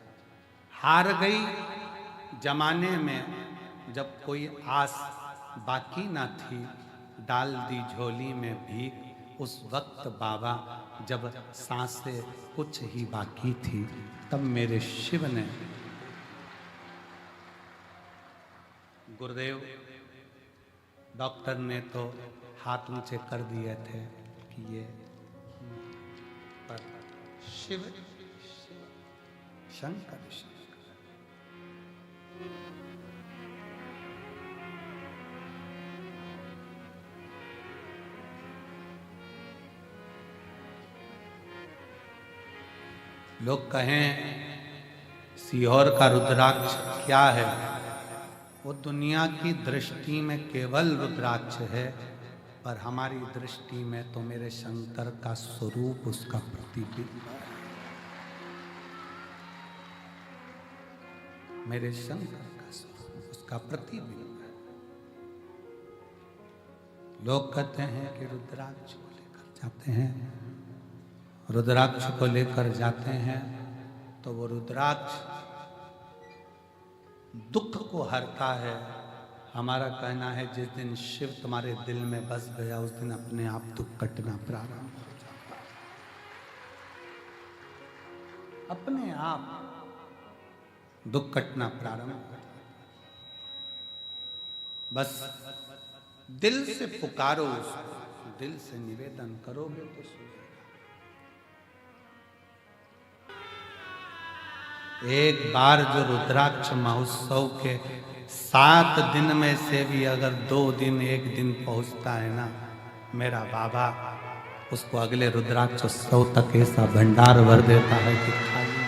Speaker 1: हार गई जमाने में जब कोई आस बाकी ना थी, डाल दी झोली में भीख उस वक्त बाबा, जब सांसें कुछ ही बाकी थी, तब मेरे शिव ने। गुरुदेव डॉक्टर ने तो हाथ नीचे कर दिए थे कि ये, पर शिव शंकर शिव। लोग कहें सीहोर का रुद्राक्ष क्या है, वो दुनिया की दृष्टि में केवल रुद्राक्ष है, पर हमारी दृष्टि में तो मेरे शंकर का स्वरूप, उसका प्रतिबिंब है। मेरे शंकर का स्वरूप, उसका प्रतिबिंब है। लोग कहते हैं कि रुद्राक्ष को लेकर जाते हैं, रुद्राक्ष को लेकर जाते हैं, तो वो रुद्राक्ष दुख को हरता है। हमारा कहना है जिस दिन शिव तुम्हारे दिल में बस गया, उस दिन अपने आप दुख कटना प्रारंभ हो जाता है, अपने आप दुख कटना प्रारंभ हो जाता है। बस दिल से पुकारो उसको, दिल से निवेदन करोगे तो सुनेगा। एक बार जो रुद्राक्ष महोत्सव के 7 दिन में से भी अगर 2 दिन 1 दिन पहुंचता है ना, मेरा बाबा उसको अगले रुद्राक्ष उत्सव तक ऐसा भंडार भर देता है कि खाली।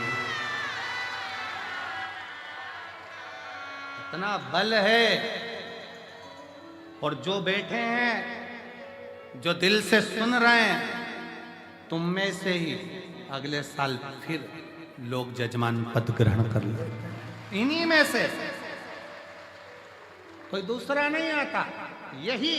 Speaker 1: इतना बल है। और जो बैठे हैं, जो दिल से सुन रहे हैं, तुम में से ही अगले साल फिर लोग जजमान पद ग्रहण कर ले। इन्हीं में से कोई दूसरा नहीं आता, यही।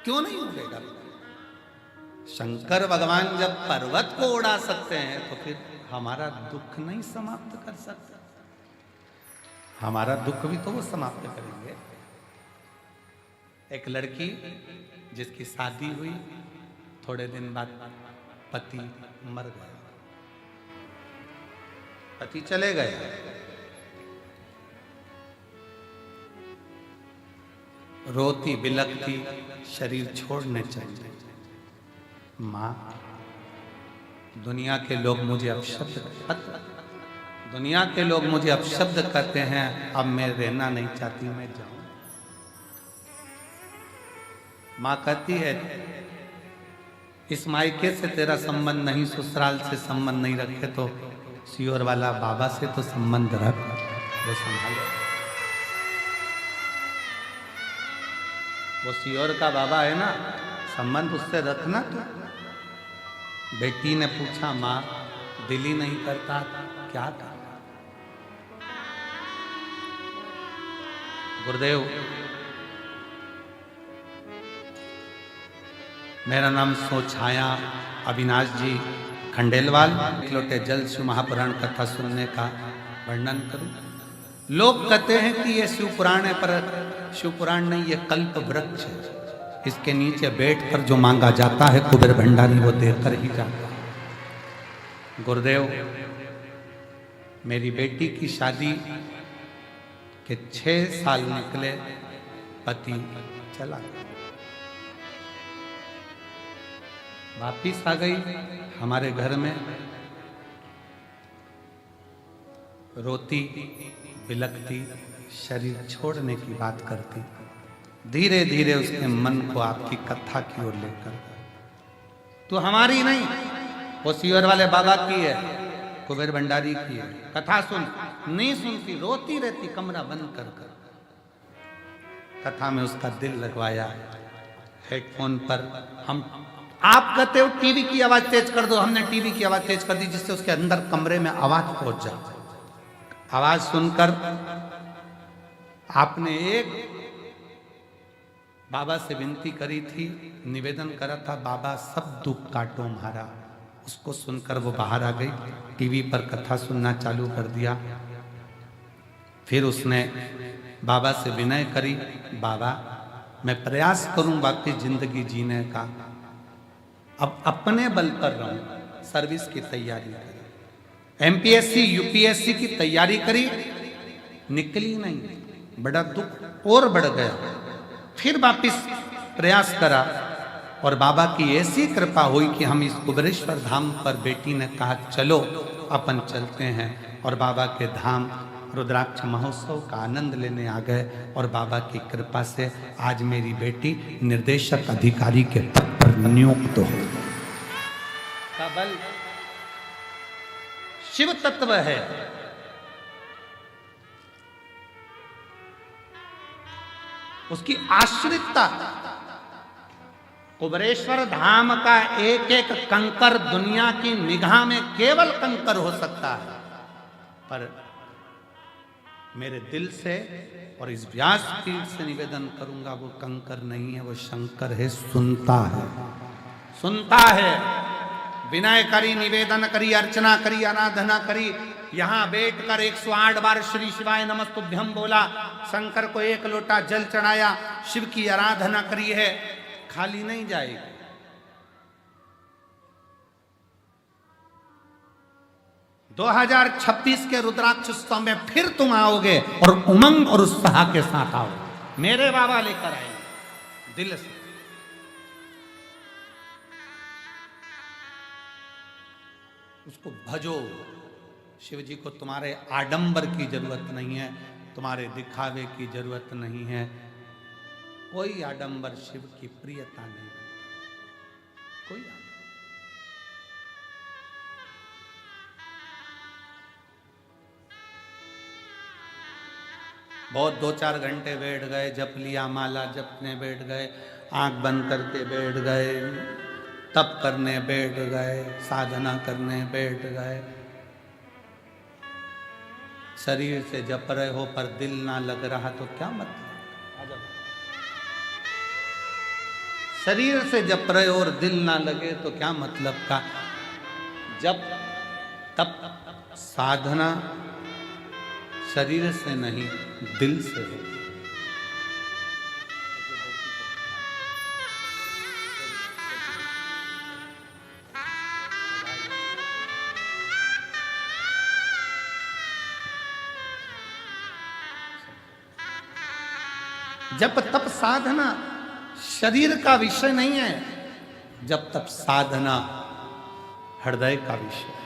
Speaker 1: क्यों नहीं उड़ेगा? शंकर भगवान जब पर्वत को उड़ा सकते हैं, तो फिर हमारा दुख नहीं समाप्त कर सकता? हमारा दुख भी तो वो समाप्त करेंगे। एक लड़की जिसकी शादी हुई, थोड़े दिन बाद पति मर गया, पति चले गए। रोती बिलखती शरीर छोड़ने चली। माँ, दुनिया के लोग मुझे दुनिया के लोग मुझे अपशब्द करते हैं, अब मैं रहना नहीं चाहती, मैं जाऊं। माँ कहती है, इस मायके से तेरा संबंध नहीं, ससुराल से संबंध नहीं रखे तो सीहोर वाला बाबा से तो संबंध रख, वो संभालो। वो सीहोर का बाबा है ना, संबंध उससे रखना। तो बेटी ने पूछा, माँ दिल ही नहीं करता, क्या करता? गुरुदेव, मेरा नाम सोछाया अविनाश जी खंडेलवाल, एक लोटे जल शिव महापुराण कथा सुनने का वर्णन करूं। लोग कहते हैं कि ये शिव पुराण है, पर शिव पुराण नहीं, ये कल्प वृक्ष है। इसके नीचे बैठकर जो मांगा जाता है कुबेर भंडारी वो देकर ही जाता है। गुरुदेव, मेरी बेटी की शादी के 6 साल निकले, पति चला गया। वापिस आ गई हमारे घर में, रोती बिलखती, शरीर छोड़ने की बात करती। धीरे धीरे उसके मन को आपकी कथा की ओर लेकर, तो हमारी नहीं, वो सीवर वाले बाबा की है, कुबेर भंडारी की है, कथा सुन, नहीं सुनती, रोती रहती कमरा बंद कर कर। कथा में उसका दिल लगवाया, हेडफोन पर हम, आप कहते हो टीवी की आवाज तेज कर दो, हमने टीवी की आवाज तेज कर दी जिससे उसके अंदर कमरे में आवाज पहुंच जाए। आवाज सुनकर आपने एक बाबा से विनती करी थी, निवेदन करा था, बाबा सब दुख काटो हमारा। उसको सुनकर वो बाहर आ गई, टीवी पर कथा सुनना चालू कर दिया। फिर उसने बाबा से विनय करी, बाबा मैं प्रयास करूं बाकी जिंदगी जीने का, अब अपने बल पर रहूं। सर्विस की तैयारी करी, एमपीएससी यूपीएससी की तैयारी करी, निकली नहीं, बड़ा दुख और बढ़ गया। फिर वापिस प्रयास करा और बाबा की ऐसी कृपा हुई कि हम इस कुबेरेश्वर धाम पर, बेटी ने कहा चलो अपन चलते हैं, और बाबा के धाम रुद्राक्ष महोत्सव का आनंद लेने आ गए। और बाबा की कृपा से आज मेरी बेटी निर्देशक अधिकारी के पद पर नियुक्त हो। का बल शिव तत्व है। उसकी आश्रितता, कुबेरेश्वर धाम का एक एक कंकर दुनिया की निगाह में केवल कंकर हो सकता है, पर मेरे दिल से और इस व्यासपीठ से निवेदन करूंगा, वो कंकर नहीं है, वो शंकर है, सुनता है, सुनता है। विनय करी, निवेदन करी, अर्चना करी, आराधना करी, यहां बैठकर 108 बार श्री शिवाय नमस्तुभ्यम बोला, शंकर को 1 लोटा जल चढ़ाया, शिव की आराधना करी है, खाली नहीं जाएगी। दो 2026 के रुद्राक्षोत्सव में फिर तुम आओगे और उमंग और उत्साह के साथ आओगे, मेरे बाबा लेकर आएंगे दिल से। उसको भजो। शिव जी को तुम्हारे आडंबर की जरूरत नहीं है, तुम्हारे दिखावे की जरूरत नहीं है। कोई आडंबर शिव की प्रियता नहीं, कोई आडंबर। बहुत 2-4 घंटे बैठ गए, जप लिया, माला जपने बैठ गए, आंख बंद करके बैठ गए, तप करने बैठ गए, साधना करने बैठ गए, शरीर से जप रहे हो पर दिल ना लग रहा तो क्या मतलब? शरीर से जप रहे हो और दिल ना लगे तो क्या मतलब का? जप तप साधना शरीर से नहीं, दिल से है। जप तप साधना शरीर का विषय नहीं है, जब तप साधना हृदय का विषय है।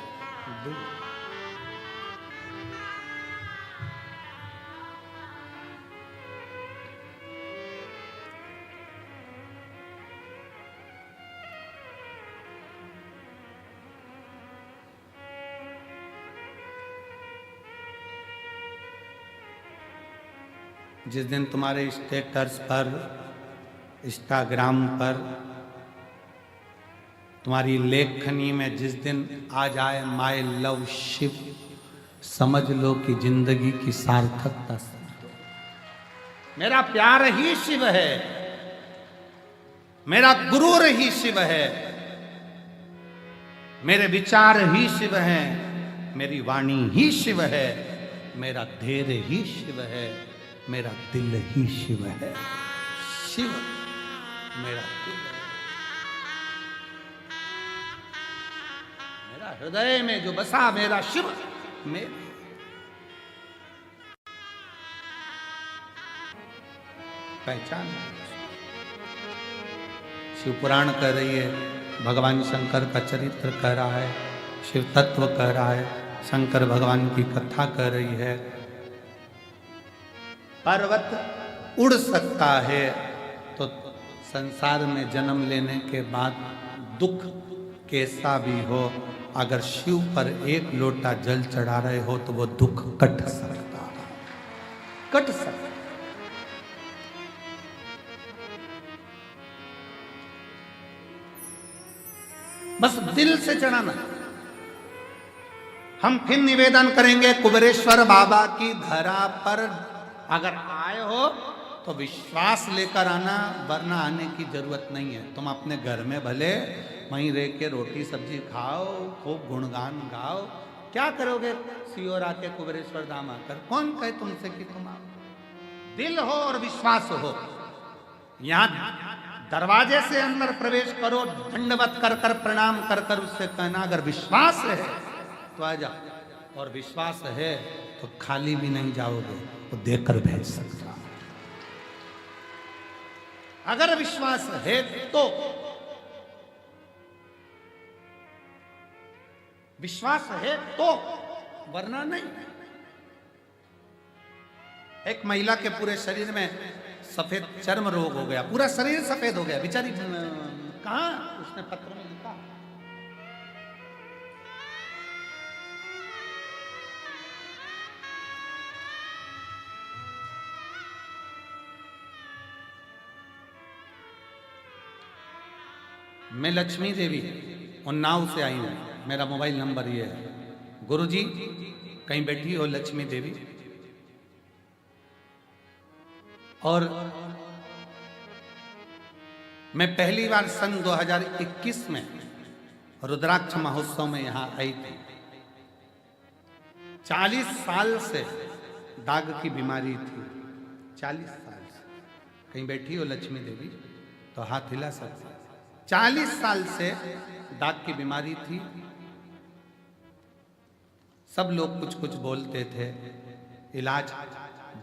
Speaker 1: जिस दिन तुम्हारे स्टेटस पर, इंस्टाग्राम पर, तुम्हारी लेखनी में जिस दिन आ जाए माय लव शिव, समझ लो कि जिंदगी की सार्थकता समझ लो। मेरा प्यार ही शिव है, मेरा गुरूर ही शिव है,
Speaker 2: मेरे विचार ही शिव हैं, मेरी वाणी ही शिव है, मेरा धैर्य ही शिव है, मेरा दिल ही शिव है।
Speaker 1: शिव मेरा दिल है,
Speaker 2: मेरा हृदय में जो बसा मेरा शिव मेरा।
Speaker 1: पहचान। शिव पुराण कह रही है, भगवान शंकर का चरित्र कह रहा है, शिव तत्व कह रहा है, शंकर भगवान की कथा कह रही है। पर्वत उड़ सकता है तो संसार में जन्म लेने के बाद दुख कैसा भी हो, अगर शिव पर एक लोटा जल चढ़ा रहे हो तो वो दुख कट सकता है, कट सकता।
Speaker 2: बस दिल से चढ़ाना। हम फिर निवेदन करेंगे कुबेरेश्वर बाबा की धरा पर अगर आए हो तो विश्वास लेकर आना, वरना आने की जरूरत नहीं है। तुम अपने घर में भले वहीं रह के रोटी सब्जी खाओ, खूब गुणगान गाओ, क्या करोगे सियोर आके कुबेरेश्वर धाम आकर? कौन कहे तुमसे कि तुम आओ? दिल हो और विश्वास हो। यहां दरवाजे से अंदर प्रवेश करो, दंडवत कर कर प्रणाम कर कर उससे कहना अगर विश्वास है तो आ जाओ, और विश्वास है तो खाली भी नहीं जाओगे, वो देकर भेज सकता। अगर विश्वास है तो, विश्वास है तो, वरना नहीं। एक महिला के पूरे शरीर में सफेद चर्म रोग हो गया, पूरा शरीर सफेद हो गया बेचारी। कहां उसने पत्र में लिखा, मैं लक्ष्मी देवी उन्नाव से आई हूं, मेरा मोबाइल नंबर ये है। गुरुजी कहीं बैठी हो लक्ष्मी देवी, और मैं पहली बार सन 2021 में रुद्राक्ष महोत्सव में यहां आई थी। 40 साल से दाग की बीमारी थी, 40 साल से। कहीं बैठी हो लक्ष्मी देवी तो हाथ हिला सकते। 40 साल से दाग की बीमारी थी। सब लोग कुछ कुछ बोलते थे, इलाज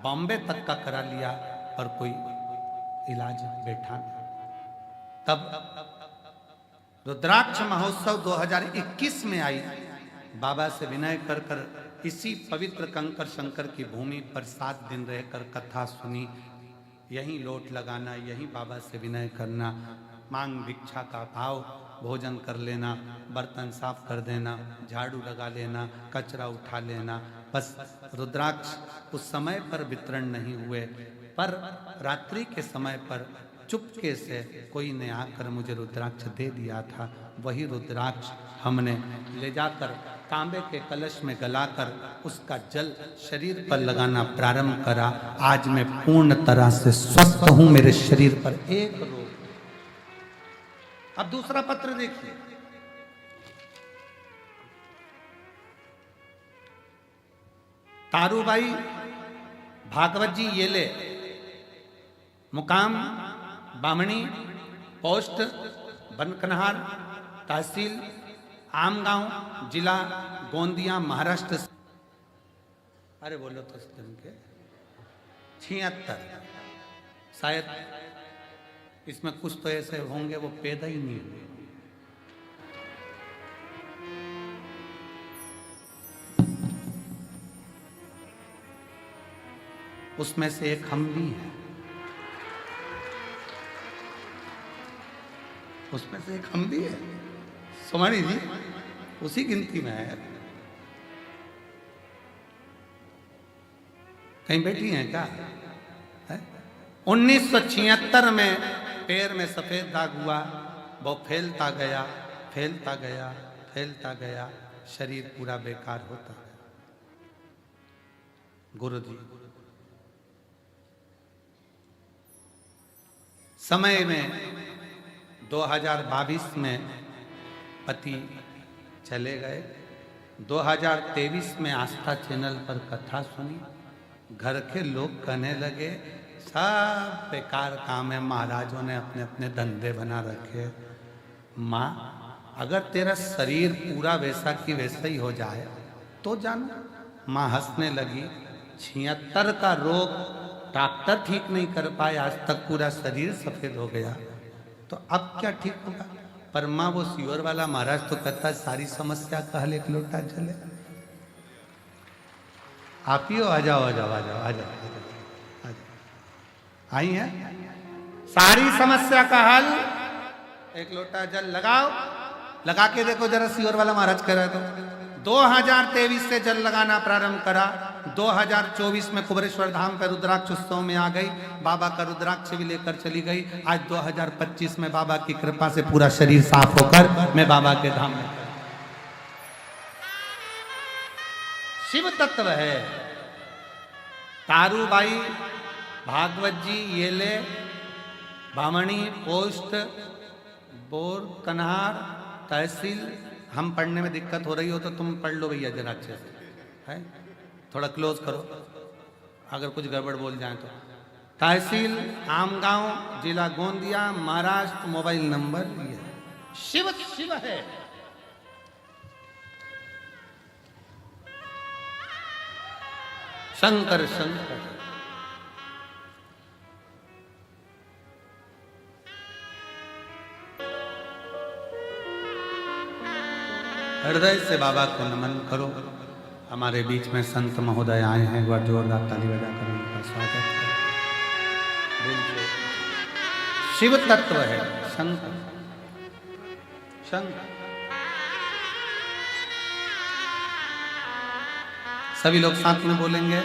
Speaker 2: बॉम्बे तक का करा लिया पर कोई इलाज बैठा नहीं। तब रुद्राक्ष महोत्सव 2021 में आई, बाबा से विनय कर कर इसी पवित्र कंकर शंकर की भूमि पर 7 दिन रहकर कथा सुनी। यहीं लोट लगाना, यहीं बाबा से विनय करना, मांग भिक्षा का भाव, भोजन कर लेना, बर्तन साफ कर देना, झाड़ू लगा लेना, कचरा उठा लेना। बस रुद्राक्ष उस समय पर वितरण नहीं हुए, पर रात्रि के समय पर चुपके से कोई ने आकर मुझे रुद्राक्ष दे दिया था। वही रुद्राक्ष हमने ले जाकर तांबे के कलश में गलाकर उसका जल शरीर पर लगाना प्रारंभ करा। आज मैं पूर्ण तरह से स्वस्थ हूं, मेरे शरीर पर एक रोग। अब दूसरा पत्र देखिए, तारूबाई भागवत जी येले, मुकाम बामणी, पोस्ट बनकनहार, तहसील आमगांव, जिला गोंदिया, महाराष्ट्र। अरे बोलो तो दिन के 76, शायद इसमें कुछ तो ऐसे होंगे वो पैदा ही नहीं हुए। उसमें से एक हम भी हैं, उसमें से एक हम भी हैं। सुमानी जी उसी गिनती में है। कहीं बैठी हैं क्या? 1976 में पैर में सफेद दाग हुआ, वो फैलता गया, फैलता गया, फैलता गया, शरीर पूरा बेकार होता है। गुरु जी समय में 2022 में पति चले गए। 2023 में आस्था चैनल पर कथा सुनी, घर के लोग कहने लगे सब बेकार काम है, महाराजों ने अपने अपने धंधे बना रखे। माँ अगर तेरा शरीर पूरा वैसा की वैसा ही हो जाए तो जानो। माँ हंसने लगी। 76 का रोग डॉक्टर ठीक नहीं कर पाए, आज तक पूरा शरीर सफेद हो गया, तो अब क्या ठीक होगा। पर माँ वो सीवर वाला महाराज तो कहता सारी समस्या का हल एक लोटा जले। आप ही हो, आ जाओ आ जाओ आ जाओ आ जाओ, आई है सारी समस्या का हल एक लोटा जल लगाओ। लगा के देखो जरा, सीवर वाला महाराज कह रहा है तो 2023 से जल लगाना प्रारंभ करा। 2024 में कुबरेश्वर धाम पर रुद्राक्ष उत्सव में आ गई, बाबा का रुद्राक्ष भी लेकर चली गई। आज 2025 में बाबा की कृपा से पूरा शरीर साफ होकर मैं बाबा के धाम में। शिव तत्व है। तारूबाई भागवत जी, ये ले बामणी, पोस्ट, बोर, कन्हार, तहसील। हम पढ़ने में दिक्कत हो रही हो तो तुम पढ़ लो भैया जरा अच्छे से, है थोड़ा क्लोज करो अगर कुछ गड़बड़ बोल जाए तो। तहसील आमगांव, जिला गोंदिया, महाराष्ट्र। मोबाइल नंबर ये। शिव शिव है। शंकर शंकर। हृदय से बाबा को नमन करो। हमारे बीच में संत महोदय आए हैं, एक बार जोरदार ताली बजाकर उनका स्वागत करें। दिल से शिव तत्व है शंकर शंकर। सभी लोग साथ में बोलेंगे।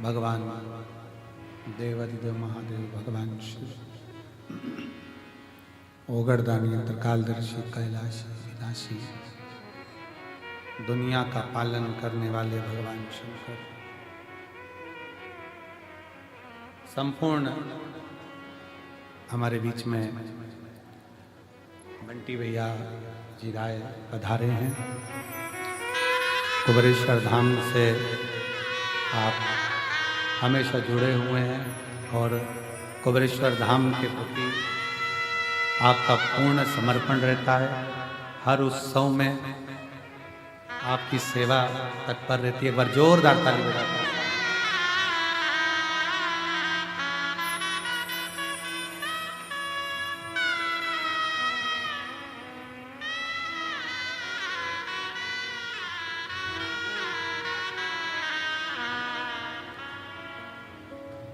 Speaker 2: भगवान देवादिदेव महादेव भगवान शिव ओगरदानी त्रिकालदर्शी कैलाशी विनाशी दुनिया का पालन करने वाले भगवान शंकर संपूर्ण हमारे बीच में बंटी भैया जी राय पधारे हैं। कुबेरेश्वर धाम से आप हमेशा जुड़े हुए हैं और कुबेरेश्वर धाम के प्रति आपका पूर्ण समर्पण रहता है। हर उत्सव में आपकी सेवा तत्पर रहती है। एक बार जोरदार ताली बजाते हैं।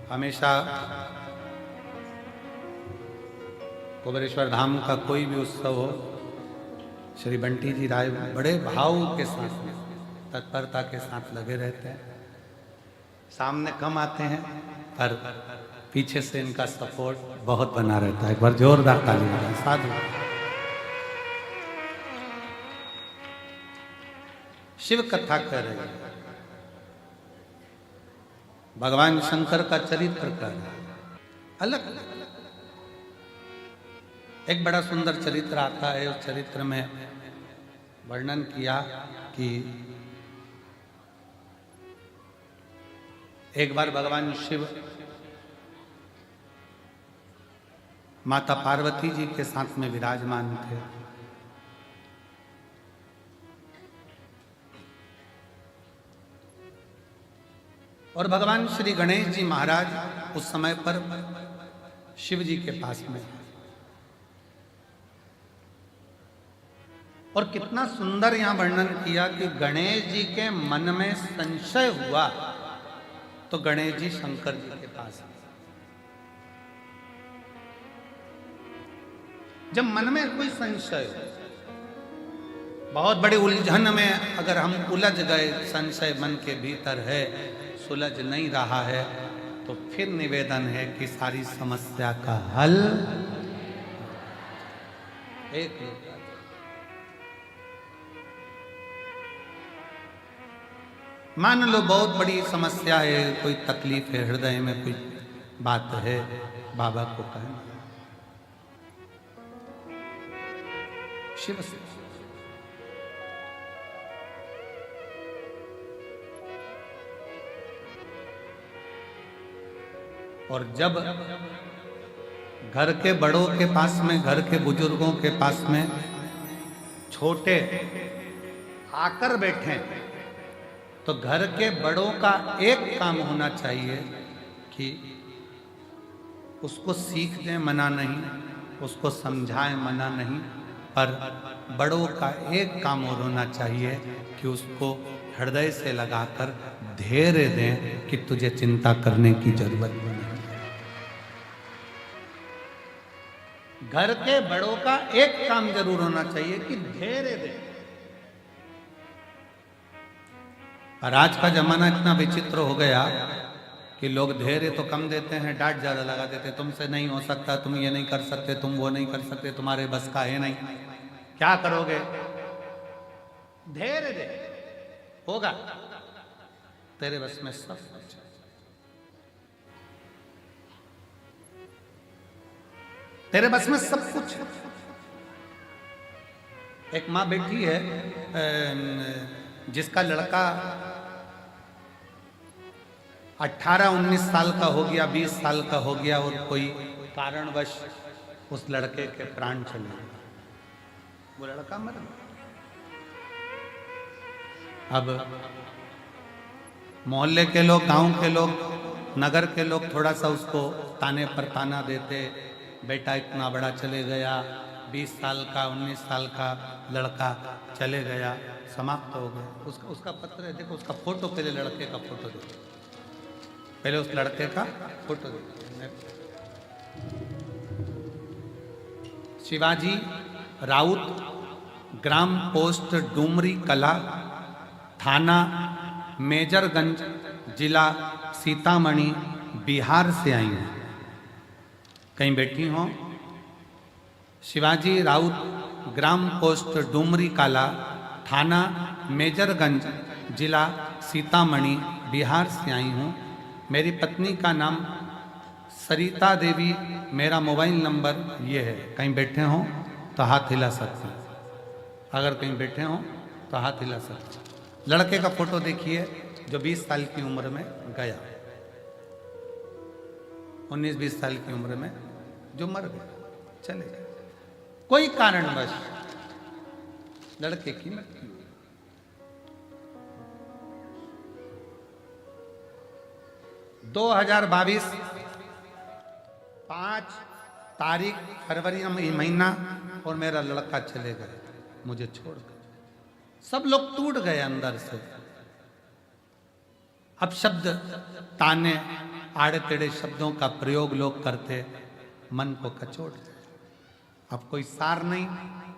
Speaker 2: हमेशा कुबेरेश्वर धाम का कोई भी उत्सव हो, श्री बंटी जी राय बड़े भाव के साथ तत्परता के साथ लगे रहते हैं। सामने कम आते हैं पर पीछे से इनका सपोर्ट बहुत बना रहता है। एक बार जोरदार ताली बजाएं। साधु शिव कथा कर रहे हैं, भगवान शंकर का चरित्र कर रहे हैं। अलग एक बड़ा सुंदर चरित्र आता है। उस चरित्र में वर्णन किया कि एक बार भगवान शिव माता पार्वती जी के साथ में विराजमान थे। और भगवान श्री गणेश जी महाराज उस समय पर शिव जी के पास में। और कितना सुंदर यहां वर्णन किया कि गणेश जी के मन में संशय हुआ तो गणेश जी शंकर जी के पास। जब मन में कोई संशय हो, बहुत बड़ी उलझन में अगर हम उलझ गए, संशय मन के भीतर है, सुलझ नहीं रहा है, तो फिर निवेदन है कि सारी समस्या का हल एक। मान लो बहुत बड़ी समस्या है, कोई तकलीफ है, हृदय में कोई बात है, बाबा को कहना शिव से। और जब घर के बड़ों के पास में, घर के बुजुर्गों के पास में छोटे आकर बैठे, तो घर के बड़ों का एक काम होना चाहिए कि उसको सीख दें, मना नहीं, उसको समझाएं, मना नहीं, पर बड़ों का एक काम और होना चाहिए कि उसको हृदय से लगाकर धैर्य दें कि तुझे चिंता करने की जरूरत नहीं। घर के बड़ों का एक काम जरूर होना चाहिए कि धैर्य दें। और आज का जमाना इतना विचित्र हो गया कि लोग धैर्य तो कम देते हैं, डांट ज्यादा लगा देते। तुमसे नहीं हो सकता, तुम ये नहीं कर सकते, तुम वो नहीं कर सकते, तुम्हारे बस का है नहीं, क्या करोगे? धैर्य दे, होगा, तेरे बस में सब कुछ। तेरे बस में सब कुछ। एक माँ बैठी है जिसका लड़का 18-19 साल का हो गया, 20 साल का हो गया, और कोई कारणवश उस लड़के के प्राण चले गए, वो लड़का मर गया। अब मोहल्ले के लोग, गांव के लोग, नगर के लोग थोड़ा सा उसको ताने पर ताना देते, बेटा इतना बड़ा चले गया, 20 साल का, 19 साल का लड़का चले गया, समाप्त हो गया। उसका पत्र है, देखो उसका फोटो, पहले लड़के का फोटो देखो, पहले उस लड़के का फोटो देखो। शिवाजी राउत, ग्राम पोस्ट डूमरी कला, थाना मेजरगंज, जिला सीतामढ़ी, बिहार से आई हैं। कहीं बैठी हो? शिवाजी राउत, ग्राम पोस्ट डूमरी कला, थाना मेजरगंज, जिला सीतामढ़ी, बिहार से आई हूँ। मेरी पत्नी का नाम सरिता देवी, मेरा मोबाइल नंबर ये है, कहीं बैठे हों तो हाथ हिला सकते हैं, अगर कहीं बैठे हों तो हाथ हिला सकते हैं। लड़के का फोटो देखिए जो 20 साल की उम्र में गया, 19-20 साल की उम्र में जो मर गया, चले गए, कोई कारणवश लड़के की मृत्यु। 2022 5 तारीख फरवरी महीना, और मेरा लड़का चले गए मुझे छोड़कर। सब लोग टूट गए अंदर से। अब शब्द ताने आड़े टेढ़े शब्दों का प्रयोग लोग करते, मन को कचोटते। अब कोई सार नहीं।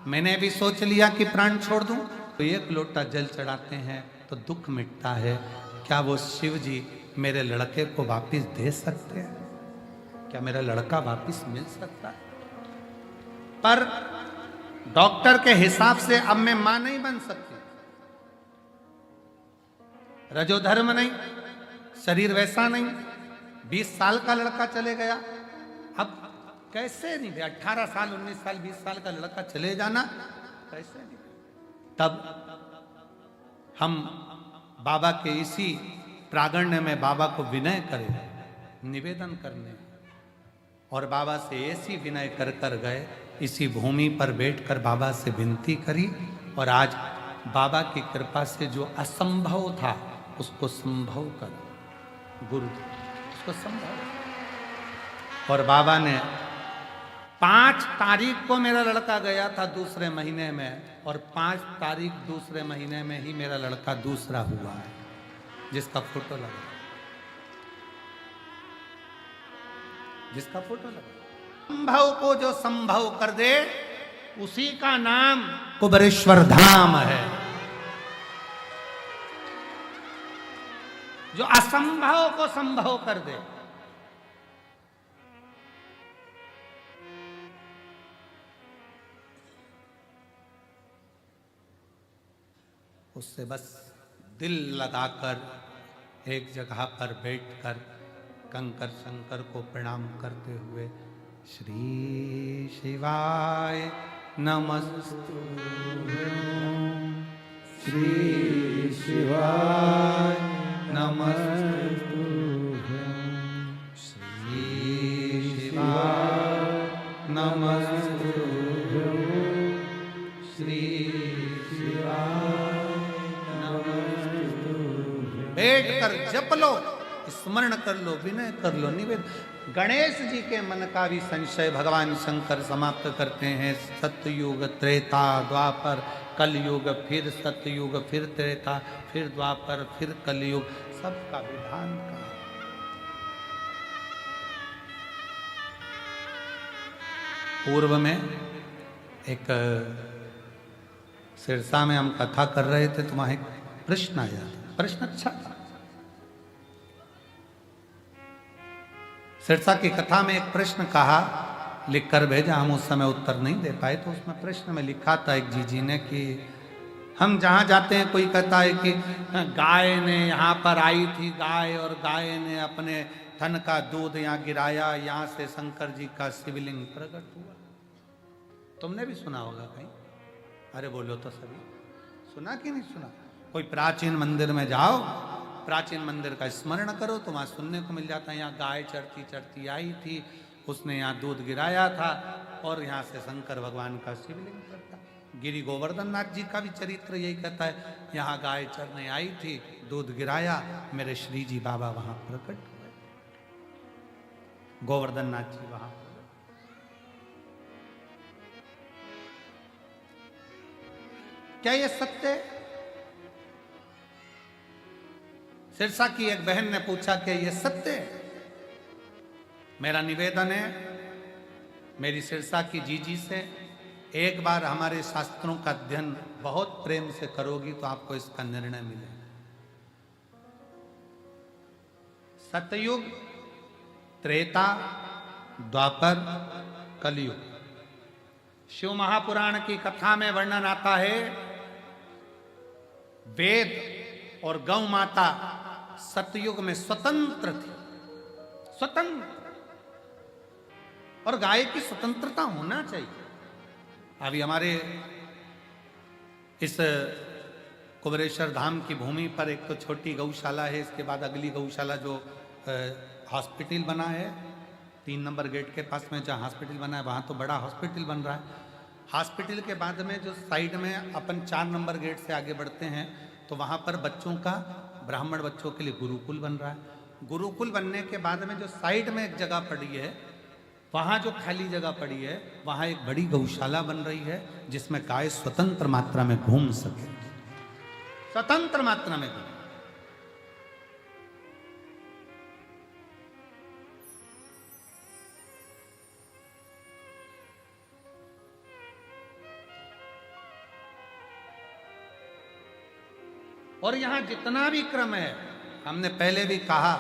Speaker 2: मैंने भी सोच लिया कि प्राण छोड़ दूं, तो एक लोटा जल चढ़ाते हैं तो दुख मिटता है। क्या वो शिव जी मेरे लड़के को वापस दे सकते हैं? क्या मेरा लड़का वापस मिल सकता है? पर डॉक्टर के हिसाब से अब मैं मां नहीं बन सकती, रजोधर्म नहीं, शरीर वैसा नहीं। 20 साल का लड़का चले गया, अब कैसे नहीं? 18 साल 19 साल 20 साल का लड़का चले जाना कैसे नहीं? तब हम बाबा के इसी प्रागण्य में बाबा को विनय करें, निवेदन करने, और बाबा से ऐसी विनय कर कर गए, इसी भूमि पर बैठकर बाबा से विनती करी, और आज बाबा की कृपा से जो असंभव था उसको संभव कर, गुरु उसको संभव। और बाबा ने 5 तारीख को मेरा लड़का गया था दूसरे महीने में, और 5 तारीख दूसरे महीने में ही मेरा लड़का दूसरा हुआ है, जिसका फोटो लगा, जिसका फोटो लगा। संभव को जो संभव कर दे उसी का नाम कुबेरेश्वर धाम है। जो असंभव को संभव कर दे, उससे बस दिल लगाकर एक जगह पर बैठकर कंकर शंकर को प्रणाम करते हुए श्री शिवाय नमस्तुभ्यं, श्री शिवाय नमस्तुभ्यं, श्री शिवाय नमस्तुभ्यं, श्री शिवाय नमस्तुभ्यं। बैठकर जप लो, स्मरण कर लो, विनय कर लो, निवेदन। गणेश जी के मन का भी संशय भगवान शंकर समाप्त करते हैं। सतयुग, त्रेता, द्वापर, कलयुग, फिर सतयुग, फिर त्रेता, फिर द्वापर, फिर कलयुग, सबका विधान का। पूर्व में एक सिरसा में हम कथा कर रहे थे, तो वहां एक प्रश्न आया था। प्रश्न अच्छा था। सिरसा की कथा में एक प्रश्न कहा, लिखकर भेजा, हम उस समय उत्तर नहीं दे पाए। तो उसमें प्रश्न में लिखा था एक जी ने कि हम जहाँ जाते हैं, कोई कहता है कि गाय ने यहाँ पर आई थी गाय, और गाय ने अपने थन का दूध यहाँ गिराया, यहाँ से शंकर जी का शिवलिंग प्रकट हुआ। तुमने भी सुना होगा कहीं? अरे बोलो तो सभी, सुना कि नहीं सुना? कोई प्राचीन मंदिर में जाओ, प्राचीन मंदिर का स्मरण करो तो वहां सुनने को मिल जाता है, यहाँ गाय चरती चरती आई थी, उसने यहाँ दूध गिराया था, और यहाँ से शंकर भगवान का शिवलिंग करता। गिरी गोवर्धन नाथ जी का भी चरित्र यही कहता है, यहाँ गाय चरने आई थी, दूध गिराया, मेरे श्री जी बाबा वहां प्रकट हुए, गोवर्धन नाथ जी वहां। क्या ये सत्य है? सिरसा की एक बहन ने पूछा कि ये सत्य है? मेरा निवेदन है मेरी सिरसा की जीजी से, एक बार हमारे शास्त्रों का अध्ययन बहुत प्रेम से करोगी तो आपको इसका निर्णय मिलेगा। सतयुग, त्रेता, द्वापर, कलयुग। शिव महापुराण की कथा में वर्णन आता है, वेद और गौ माता सतयुग में स्वतंत्र थी, स्वतंत्र। और गाय की स्वतंत्रता होना चाहिए। अभी हमारे इस कुबेरेश्वर धाम की भूमि पर एक तो छोटी गौशाला है, इसके बाद अगली गौशाला जो हॉस्पिटल बना है 3 नंबर गेट के पास में जहाँ हॉस्पिटल बना है वहाँ तो बड़ा हॉस्पिटल बन रहा है। हॉस्पिटल के बाद में जो साइड में अपन 4 नंबर गेट से आगे बढ़ते हैं तो वहाँ पर बच्चों का, ब्राह्मण बच्चों के लिए गुरुकुल बन रहा है। गुरुकुल बनने के बाद में जो साइड में एक जगह पड़ी है, वहाँ जो खाली जगह पड़ी है वहाँ एक बड़ी गौशाला बन रही है जिसमें गाय स्वतंत्र मात्रा में घूम सके, स्वतंत्र मात्रा में घूम। और यहां जितना भी क्रम है, हमने पहले भी कहा,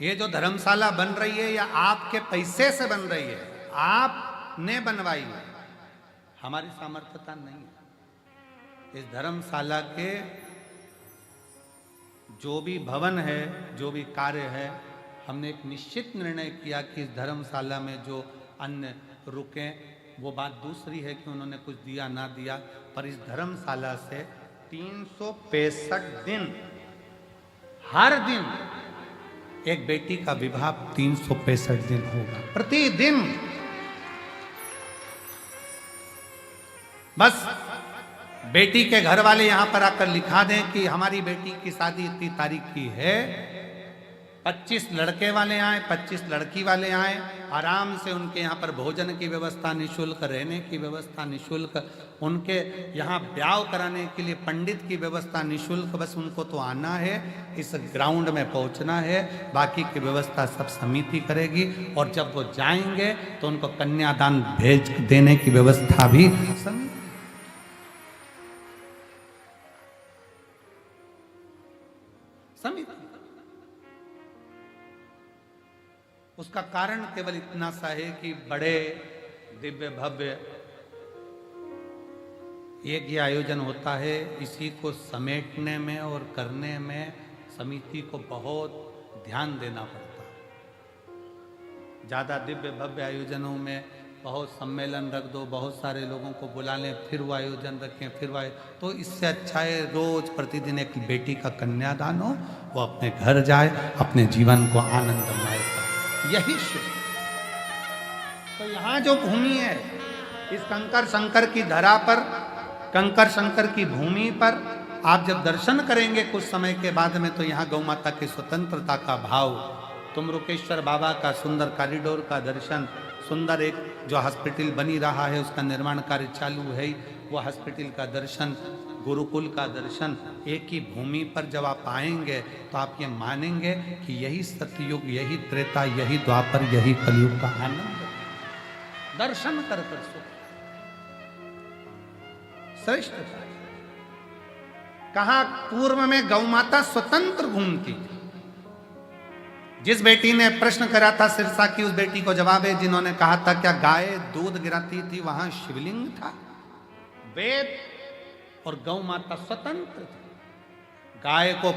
Speaker 2: ये जो धर्मशाला बन रही है या आपके पैसे से बन रही है, आपने बनवाई है, हमारी सामर्थ्यता नहीं है। इस धर्मशाला के जो भी भवन है, जो भी कार्य है, हमने एक निश्चित निर्णय किया कि इस धर्मशाला में जो अन्न रुके, वो बात दूसरी है कि उन्होंने कुछ दिया ना दिया, पर इस धर्मशाला से 365 दिन, हर दिन एक बेटी का विवाह 365 दिन होगा, प्रतिदिन। बस बेटी के घर वाले यहां पर आकर लिखा दें कि हमारी बेटी की शादी इतनी तारीख की है, 25 लड़के वाले आए, 25 लड़की वाले आए, आराम से उनके यहाँ पर भोजन की व्यवस्था निःशुल्क, रहने की व्यवस्था निःशुल्क, उनके यहाँ ब्याह कराने के लिए पंडित की व्यवस्था निःशुल्क। बस उनको तो आना है, इस ग्राउंड में पहुँचना है, बाकी की व्यवस्था सब समिति करेगी। और जब वो जाएंगे तो उनको कन्यादान भेज देने की व्यवस्था भी समिति। उसका कारण केवल इतना सा है कि बड़े दिव्य भव्य एक ये आयोजन होता है, इसी को समेटने में और करने में समिति को बहुत ध्यान देना पड़ता है। ज़्यादा दिव्य भव्य आयोजनों में बहुत सम्मेलन रख दो, बहुत सारे लोगों को बुला लें, फिर वो आयोजन रखें, फिर वो तो इससे अच्छा है रोज प्रतिदिन एक बेटी का कन्यादान हो, वो अपने घर जाए, अपने जीवन को आनंदमय करे, यही शिव। तो यहाँ जो भूमि है, इस कंकर शंकर की धरा पर, कंकर शंकर की भूमि पर आप जब दर्शन करेंगे कुछ समय के बाद में, तो यहाँ गौ माता की स्वतंत्रता का भाव, तुमरुकेश्वर बाबा का सुंदर कॉरिडोर का दर्शन, सुंदर एक जो हॉस्पिटल बनी रहा है उसका निर्माण कार्य चालू है, वो हॉस्पिटल का दर्शन, गुरुकुल का दर्शन, एक ही भूमि पर जब आप आएंगे तो आप ये मानेंगे कि यही सतयुग, यही त्रेता, यही द्वापर, यही कलयुग का आनंद दर्शन कर कर सुख श्रेष्ठ। कहा पूर्व में गौ माता स्वतंत्र घूमती थी। जिस बेटी ने प्रश्न करा था सिरसा की, उस बेटी को जवाब है जिन्होंने कहा था क्या गाय दूध गिराती थी, वहां शिवलिंग था। वेद और गौ माता स्वतंत्र थी। गाय को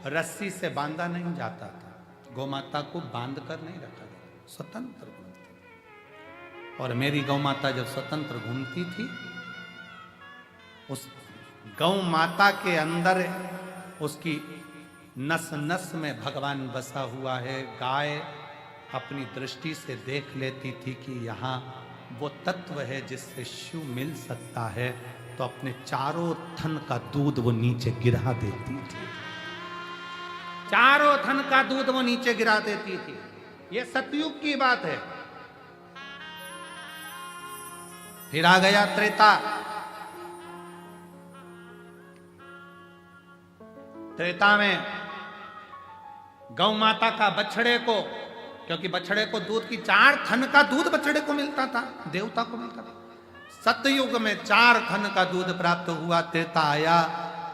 Speaker 2: रस्सी से बांधा नहीं जाता था, गौ माता को बांध कर नहीं रखा गया, स्वतंत्र घूमती। और मेरी गौ माता जब स्वतंत्र घूमती थी, उस गौ माता के अंदर उसकी नस नस में भगवान बसा हुआ है। गाय अपनी दृष्टि से देख लेती थी कि यहाँ वो तत्व है जिससे शिव मिल सकता है, तो अपने चारों थन का दूध वो नीचे गिरा देती थी, चारों थन का दूध वो नीचे गिरा देती थी। ये सतयुग की बात है। फिर आ गया त्रेता। त्रेता में गौ माता का बछड़े को, क्योंकि बछड़े को दूध की 4 थन का दूध बछड़े को मिलता था, देवता को मिलता था। सतयुग में 4 थन का दूध प्राप्त हुआ। त्रेता आया,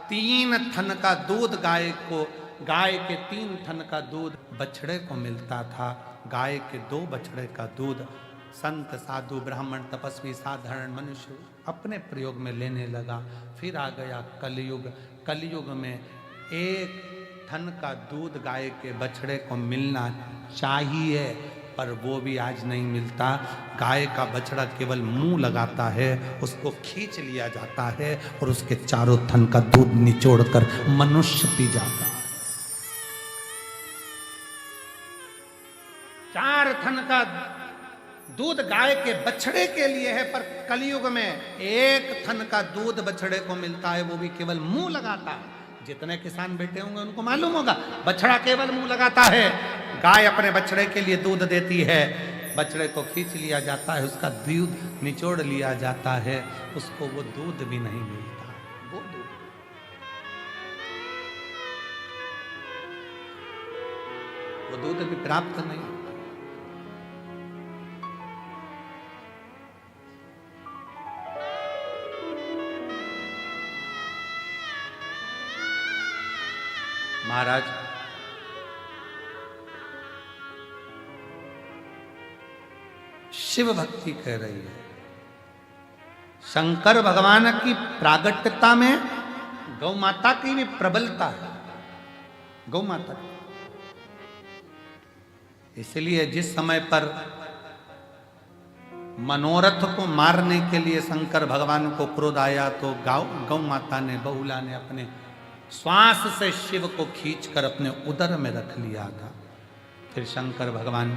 Speaker 2: 3 थन का दूध गाय को, गाय के 3 थन का दूध बछड़े को मिलता था। गाय के 2 बछड़े का दूध संत साधु ब्राह्मण तपस्वी साधारण मनुष्य अपने प्रयोग में लेने लगा। फिर आ गया कलयुग। कलयुग में 1 थन का दूध गाय के बछड़े को मिलना चाहिए, पर वो भी आज नहीं मिलता। गाय का बछड़ा केवल मुंह लगाता है, उसको खींच लिया जाता है और उसके चारों थन का दूध निचोड़कर मनुष्य पी जाता है। 4 थन का दूध गाय के बछड़े के लिए है, पर कलयुग में 1 थन का दूध बछड़े को मिलता है, वो भी केवल मुंह लगाता है। जितने किसान बैठे होंगे उनको मालूम होगा, बछड़ा केवल मुंह लगाता है। गाय अपने बछड़े के लिए दूध देती है, बछड़े को खींच लिया जाता है, उसका दूध निचोड़ लिया जाता है, उसको वो दूध भी नहीं मिलता। वो दूध भी प्राप्त नहीं। महाराज शिव भक्ति कह रही है, शंकर भगवान की प्रागट्यता में गौ माता की भी प्रबलता है। गौ माता की, इसलिए जिस समय पर मनोरथ को मारने के लिए शंकर भगवान को क्रोध आया तो गौ माता ने, बहुला ने अपने श्वास से शिव को खींचकर अपने उदर में रख लिया था। फिर शंकर भगवान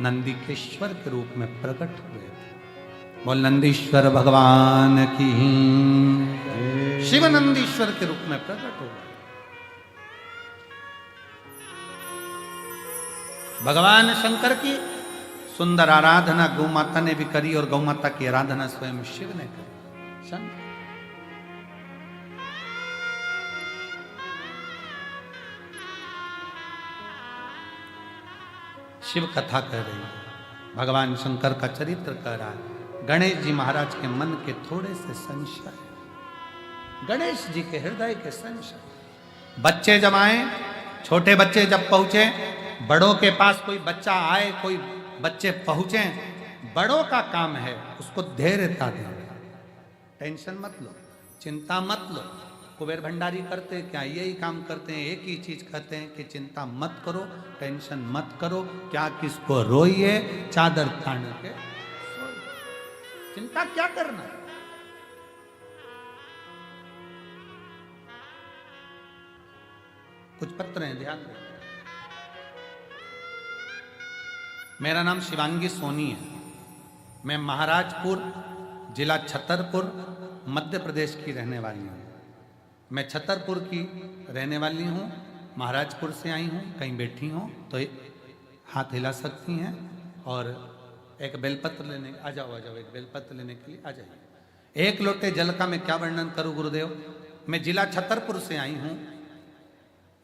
Speaker 2: नंदीकेश्वर के रूप में प्रकट हुए थे। बोल नंदीश्वर भगवान की, शिव नंदीश्वर के रूप में प्रकट हुए। भगवान शंकर की सुंदर आराधना गौ माता ने भी करी और गौ माता की आराधना स्वयं शिव ने करी। शंकर शिव कथा कह रही है, भगवान शंकर का चरित्र कह रहा है। गणेश जी महाराज के मन के थोड़े से संशय, गणेश जी के हृदय के संशय। बच्चे जब आए, छोटे बच्चे जब पहुंचे, बड़ों के पास कोई बच्चा आए, कोई बच्चे पहुंचे, बड़ों का काम है उसको धैर्यता देना। टेंशन मत लो, चिंता मत लो। कुबेर भंडारी करते क्या? यही काम करते हैं, एक ही चीज कहते हैं कि चिंता मत करो, टेंशन मत करो। क्या किसको रोइए, चादर तान के सोइए। चिंता क्या करना है? कुछ पत्र हैं, ध्यान दें। मेरा नाम शिवांगी सोनी है। मैं महाराजपुर जिला छतरपुर मध्य प्रदेश की रहने वाली हूँ। मैं छतरपुर की रहने वाली हूँ, महाराजपुर से आई हूँ। कहीं बैठी हूँ तो हाथ हिला सकती हैं और एक बेलपत्र लेने, आ जाओ एक बेलपत्र लेने के लिए आ जाइए। 1 लोटे जल का मैं क्या वर्णन करूँ गुरुदेव। मैं जिला छतरपुर से आई हूँ।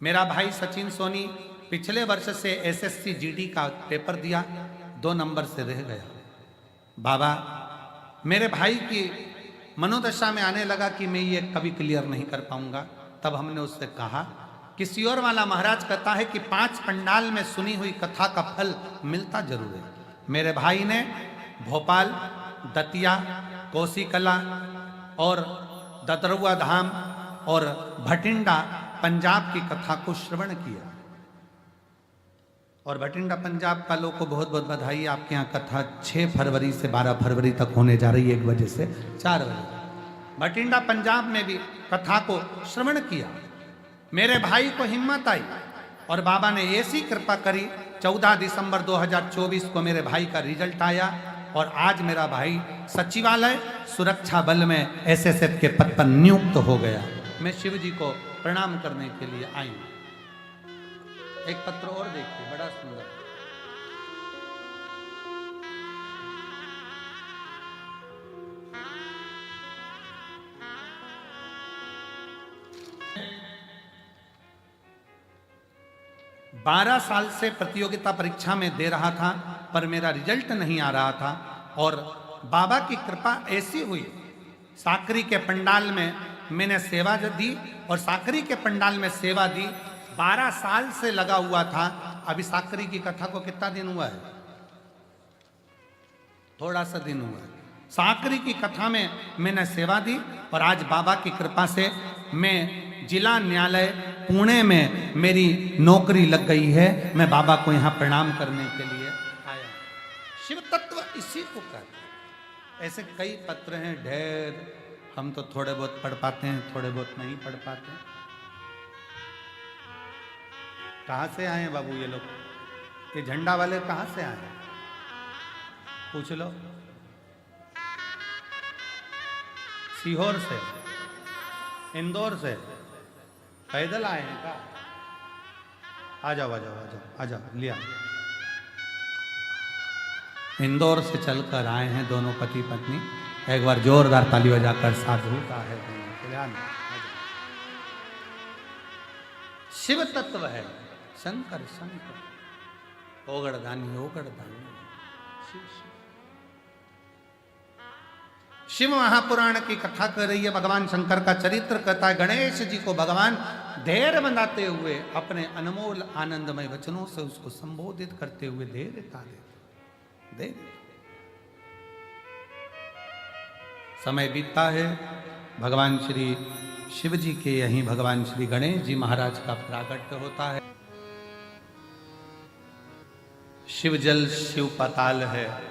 Speaker 2: मेरा भाई सचिन सोनी पिछले वर्ष से SSC GD का पेपर दिया, 2 नंबर से रह गया। बाबा, मेरे भाई की मनोदशा में आने लगा कि मैं ये कभी क्लियर नहीं कर पाऊंगा। तब हमने उससे कहा, किसी और वाला महाराज कहता है कि 5 पंडाल में सुनी हुई कथा का फल मिलता जरूर है। मेरे भाई ने भोपाल, दतिया, कोसीकला और ददरुआ धाम और भटिंडा पंजाब की कथा को श्रवण किया। और भटिंडा पंजाब का लोग को बहुत बहुत बधाई। आपके यहाँ कथा 6 फरवरी से 12 फरवरी तक होने जा रही है, 1 बजे से 4 बजे। भटिंडा पंजाब में भी कथा को श्रवण किया। मेरे भाई को हिम्मत आई और बाबा ने ऐसी कृपा करी, 14 दिसंबर 2024 को मेरे भाई का रिजल्ट आया और आज मेरा भाई सचिवालय सुरक्षा बल में SSF के पद पर नियुक्त हो गया। मैं शिव जी को प्रणाम करने के लिए आई हूँ। एक पत्र और देखिए, बड़ा सुंदर। बारह साल से प्रतियोगिता परीक्षा में दे रहा था पर मेरा रिजल्ट नहीं आ रहा था और बाबा की कृपा ऐसी हुई, साकरी के पंडाल में मैंने सेवा दी और साकरी के पंडाल में सेवा दी। 12 साल से लगा हुआ था। अभी साकरी की कथा को कितना दिन हुआ है? थोड़ा सा दिन हुआ है। साकरी की कथा में मैंने सेवा दी और आज बाबा की कृपा से मैं जिला न्यायालय पुणे में मेरी नौकरी लग गई है। मैं बाबा को यहाँ प्रणाम करने के लिए आया। इसी को कहते हैं। ऐसे कई पत्र हैं ढेर, हम तो थोड़े बहुत पढ़ पाते हैं, थोड़े बहुत नहीं पढ़ पाते हैं। कहाँ से आए हैं बाबू ये लोग? ये झंडा वाले कहाँ से आए हैं? पूछ लो। सीहोर से, इंदौर से पैदल आए हैं क्या? आ जाओ आ जाओ आ जाओ आ जाओ, लिया। इंदौर से चलकर आए हैं दोनों पति पत्नी। एक बार जोरदार ताली बजाकर साधु का है कल्याण। शिव तत्व है शंकर शंकर, ओगड़दानी ओगड़दानी शिव शिव। शिव महापुराण की कथा कर रही है, भगवान शंकर का चरित्र कहता है। गणेश जी को भगवान धैर्य बनाते हुए अपने अनमोल आनंदमय वचनों से उसको संबोधित करते हुए धैर्यता देते। समय बीतता है, भगवान श्री शिव जी के यहीं भगवान श्री गणेश जी महाराज का प्राकट्य होता है। शिव जल शिव पाताल है,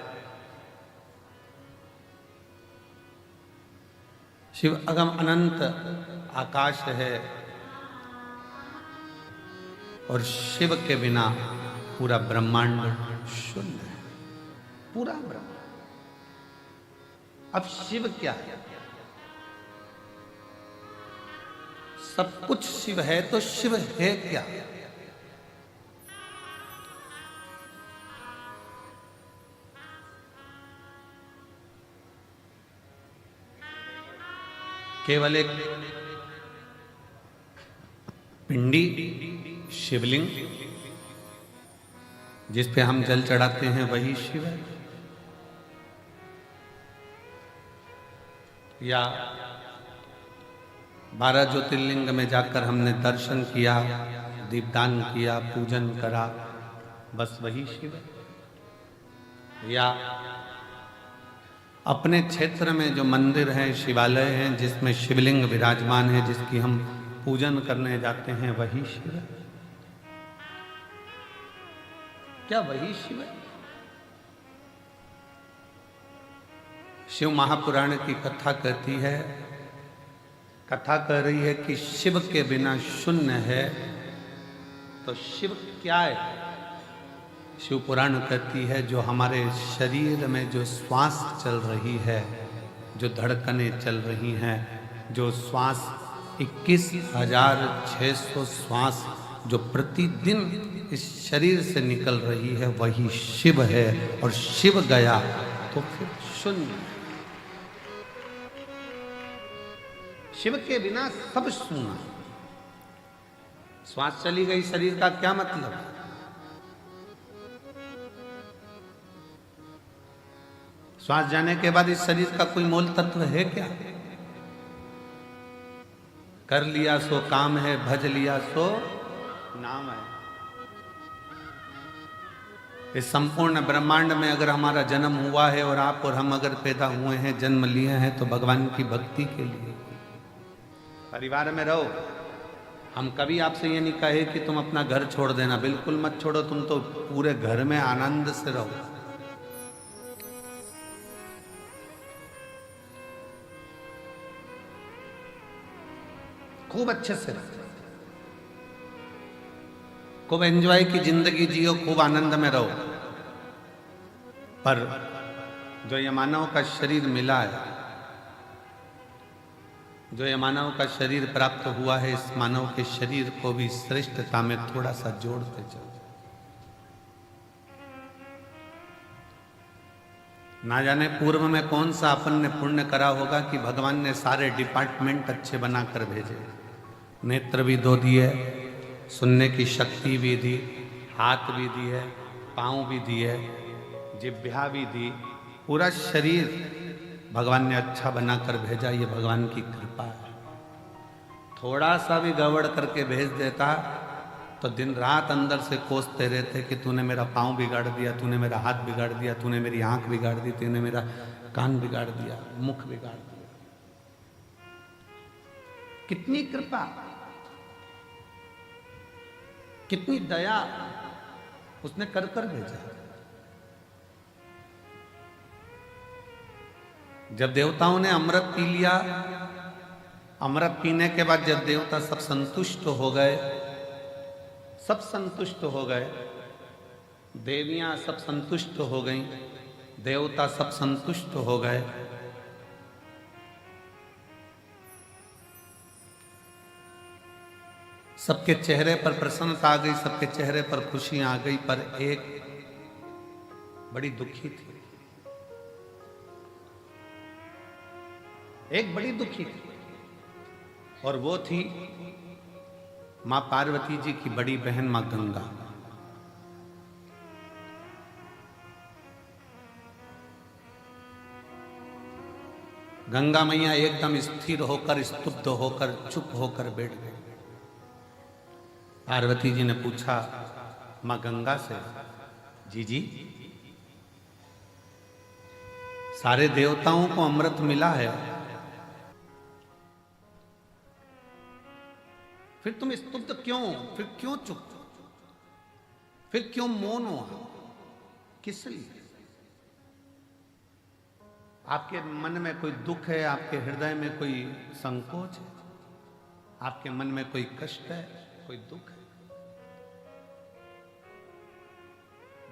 Speaker 2: शिव अगम अनंत आकाश है, और शिव के बिना पूरा ब्रह्मांड शून्य है, पूरा ब्रह्मांड। अब शिव क्या है? सब कुछ शिव है, तो शिव है क्या? केवल एक पिंडी शिवलिंग जिस पे हम जल चढ़ाते हैं वही शिव है, या 12 ज्योतिर्लिंग में जाकर हमने दर्शन किया, दीपदान किया, पूजन करा, बस वही शिव है? या अपने क्षेत्र में जो मंदिर हैं, शिवालय हैं, जिसमें शिवलिंग विराजमान है, जिसकी हम पूजन करने जाते हैं, वही शिव है? क्या वही शिव है? शिव महापुराण की कथा कहती है, कथा कह रही है कि शिव के बिना शून्य है, तो शिव क्या है? शिव पुराण कहती है जो हमारे शरीर में जो श्वास चल रही है, जो धड़कनें चल रही हैं, जो श्वास 21,600 श्वास जो प्रतिदिन इस शरीर से निकल रही है, वही शिव है। और शिव गया तो फिर शून्य। शिव के बिना सब शून्य। श्वास चली गई शरीर का क्या मतलब? श्वास जाने के बाद इस शरीर का कोई मूल तत्व है क्या? कर लिया सो काम है, भज लिया सो नाम है। इस संपूर्ण ब्रह्मांड में अगर हमारा जन्म हुआ है और आप और हम अगर पैदा हुए हैं, जन्म लिए हैं, तो भगवान की भक्ति के लिए। परिवार में रहो। हम कभी आपसे ये नहीं कहे कि तुम अपना घर छोड़ देना, बिल्कुल मत छोड़ो। तुम तो पूरे घर में आनंद से रहो। खूब अच्छे से रहो, खूब एंजॉय की जिंदगी जियो, खूब आनंद में रहो। पर जो ये मानव का शरीर मिला है, जो ये मानव का शरीर प्राप्त हुआ है, इस मानव के शरीर को भी श्रेष्ठता में थोड़ा सा जोड़ते चलो। ना जाने पूर्व में कौन सा अपन ने पुण्य करा होगा कि भगवान ने सारे डिपार्टमेंट अच्छे बनाकर भेजे। नेत्र भी दो दिए, सुनने की शक्ति भी दी, हाथ भी दी है, पाँव भी दिए, जिह्वा भी दी, पूरा शरीर भगवान ने अच्छा बनाकर भेजा। ये भगवान की कृपा है। थोड़ा सा भी गड़बड़ करके भेज देता तो दिन रात अंदर से कोसते रहते कि तूने मेरा पाँव बिगाड़ दिया, तूने मेरा हाथ बिगाड़ दिया, तूने मेरी आंख बिगाड़ दी, तूने मेरा कान बिगाड़ दिया, मुख बिगाड़ दिया। कितनी कृपा, कितनी दया उसने कर कर भेजा।
Speaker 1: जब देवताओं ने अमृत पी लिया, अमृत पीने के बाद जब देवता सब संतुष्ट हो गए, सब संतुष्ट हो गए, देवियां सब संतुष्ट हो गईं, देवता सब संतुष्ट हो गए, सबके चेहरे पर प्रसन्नता आ गई, सबके चेहरे पर खुशी आ गई, पर एक बड़ी दुखी थी, एक बड़ी दुखी थी, और वो थी मां पार्वती जी की बड़ी बहन मां गंगा। गंगा मैया एकदम स्थिर होकर, स्तुब्ध होकर, चुप होकर बैठ गई। पार्वती जी ने पूछा मां गंगा से, जी सारे देवताओं को अमृत मिला है, फिर तुम स्तुब्ध क्यों, फिर क्यों चुप, फिर क्यों मौन हुआ, किस लिए? आपके मन में कोई दुख है, आपके हृदय में कोई संकोच है, आपके मन में कोई कष्ट है, कोई दुख है?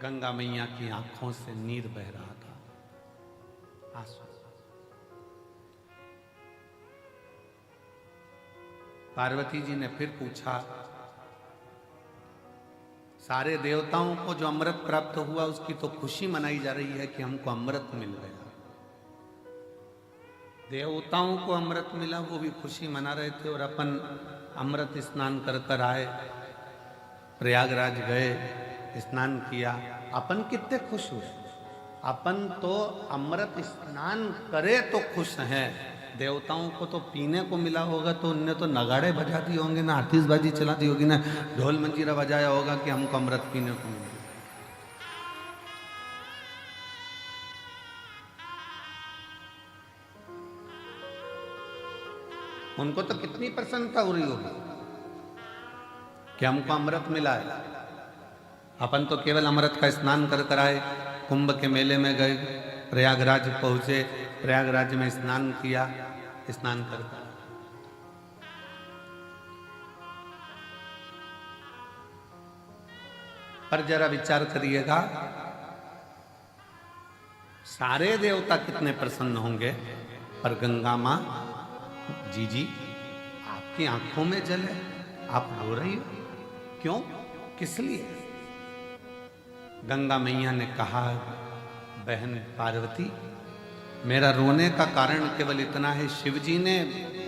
Speaker 1: गंगा मैया की आंखों से नीर बह रहा था, आंसू। पार्वती जी ने फिर पूछा, सारे देवताओं को जो अमृत प्राप्त हुआ उसकी तो खुशी मनाई जा रही है कि हमको अमृत मिल गया। देवताओं को अमृत मिला, वो भी खुशी मना रहे थे, और अपन अमृत स्नान कर कर आए, प्रयागराज गए, स्नान किया, अपन कितने खुश हुए। अपन तो अमृत स्नान करे तो खुश हैं, देवताओं को तो पीने को मिला होगा तो उनने तो नगाड़े बजा दिए होंगे ना, आतिशबाजी चला दी होगी ना, ढोल मंजीरा बजाया होगा कि हमको अमृत पीने को मिला। उनको तो कितनी प्रसन्नता हो रही होगी कि हमको अमृत मिला है। अपन तो केवल अमृत का स्नान कर कर आए, कुंभ के मेले में गए, प्रयागराज पहुंचे, प्रयागराज में स्नान किया, स्नान कर पर जरा विचार करिएगा, सारे देवता कितने प्रसन्न होंगे, पर गंगा मां, जी आपकी आंखों में जल है, आप रो रही हो, क्यों, किस लिए? गंगा मैया ने कहा, बहन पार्वती, मेरा रोने का कारण केवल इतना है, शिवजी ने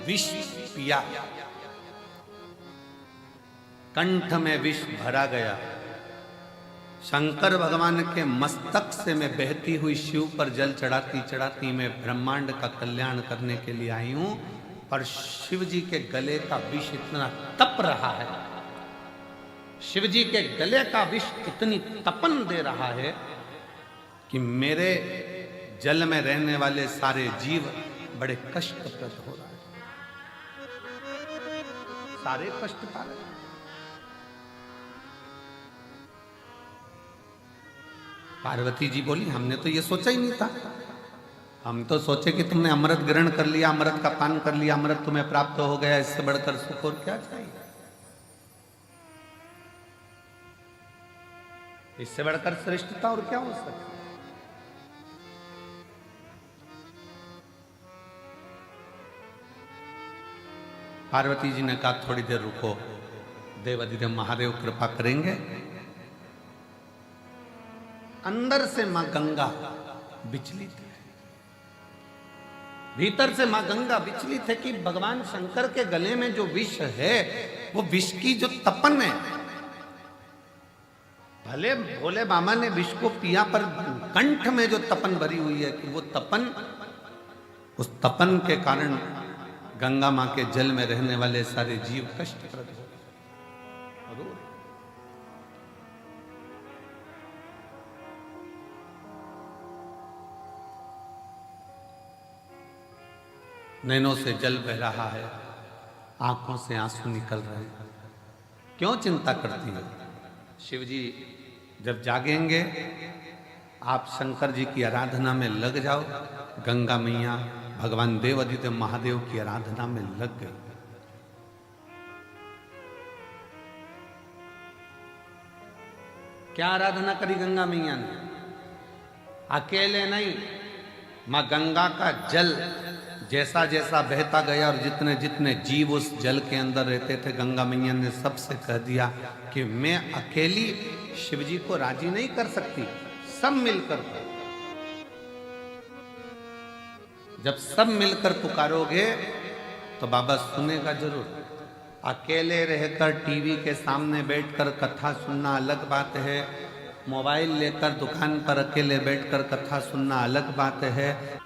Speaker 1: विष पिया, कंठ में विष भरा गया, शंकर भगवान के मस्तक से मैं बहती हुई शिव पर जल चढ़ाती चढ़ाती मैं ब्रह्मांड का कल्याण करने के लिए आई हूं, पर शिव जी के गले का विष इतना तप रहा है, शिव जी के गले का विष इतनी तपन दे रहा है कि मेरे जल में रहने वाले सारे जीव बड़े कष्टप्रद हो रहे हैं, सारे कष्ट पा रहे हैं। पार्वती जी बोली, हमने तो ये सोचा ही नहीं था, हम तो सोचे कि तुमने अमृत ग्रहण कर लिया, अमृत का पान कर लिया, अमृत तुम्हें प्राप्त हो गया, इससे बढ़कर सुख और क्या चाहिए, इससे बढ़कर श्रेष्ठता और क्या हो सकती। पार्वती जी ने कहा, थोड़ी देर रुको, देवाधिदेव महादेव कृपा करेंगे। अंदर से मां गंगा विचलित है, भीतर से मां गंगा विचलित है कि भगवान शंकर के गले में जो विष है, वो विष की जो तपन है, भले भोले बाबा ने विष को पिया, पर कंठ में जो तपन भरी हुई है, कि वो तपन, उस तपन के कारण गंगा मां के जल में रहने वाले सारे जीव कष्टप्रद हो गए। नैनों से जल बह रहा है, आंखों से आंसू निकल रहे हैं, क्यों चिंता करती है? शिव जी जब जागेंगे, आप शंकर जी की आराधना में लग जाओ, गंगा मैया भगवान देवादिदेव महादेव की आराधना में लग गई। क्या आराधना करी गंगा मैया ने? अकेले नहीं, मां गंगा का जल जैसा जैसा बहता गया और जितने जितने जीव उस जल के अंदर रहते थे, गंगा मैया ने सबसे कह दिया कि मैं अकेली शिव जी को राजी नहीं कर सकती, सब मिलकर। जब सब मिलकर पुकारोगे तो बाबा सुनेगा जरूर। अकेले रहकर टीवी के सामने बैठकर कथा सुनना अलग बात है, मोबाइल लेकर दुकान पर अकेले बैठकर कथा सुनना अलग बात है।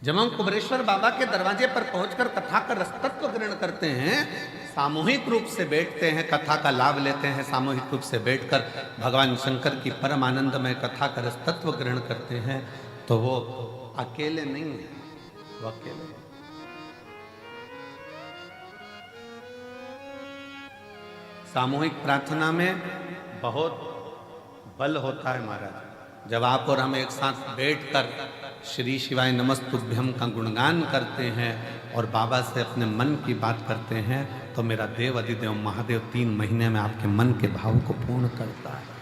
Speaker 1: जब हम कुबरेश्वर बाबा के दरवाजे पर पहुंचकर कथा का रसतत्व ग्रहण करते हैं, सामूहिक रूप से बैठते हैं, कथा का लाभ लेते हैं, सामूहिक रूप से बैठकर भगवान शंकर की परम आनंदमय कथा का रसतत्व ग्रहण करते हैं, तो वो अकेले नहीं है, वो अकेले। सामूहिक प्रार्थना में बहुत बल होता है महाराज। जब आप और हम एक साथ बैठकर श्री शिवाय नमस्तुभ्यम का गुणगान करते हैं और बाबा से अपने मन की बात करते हैं, तो मेरा देव अधिदेव महादेव 3 महीने में आपके मन के भाव को पूर्ण करता है।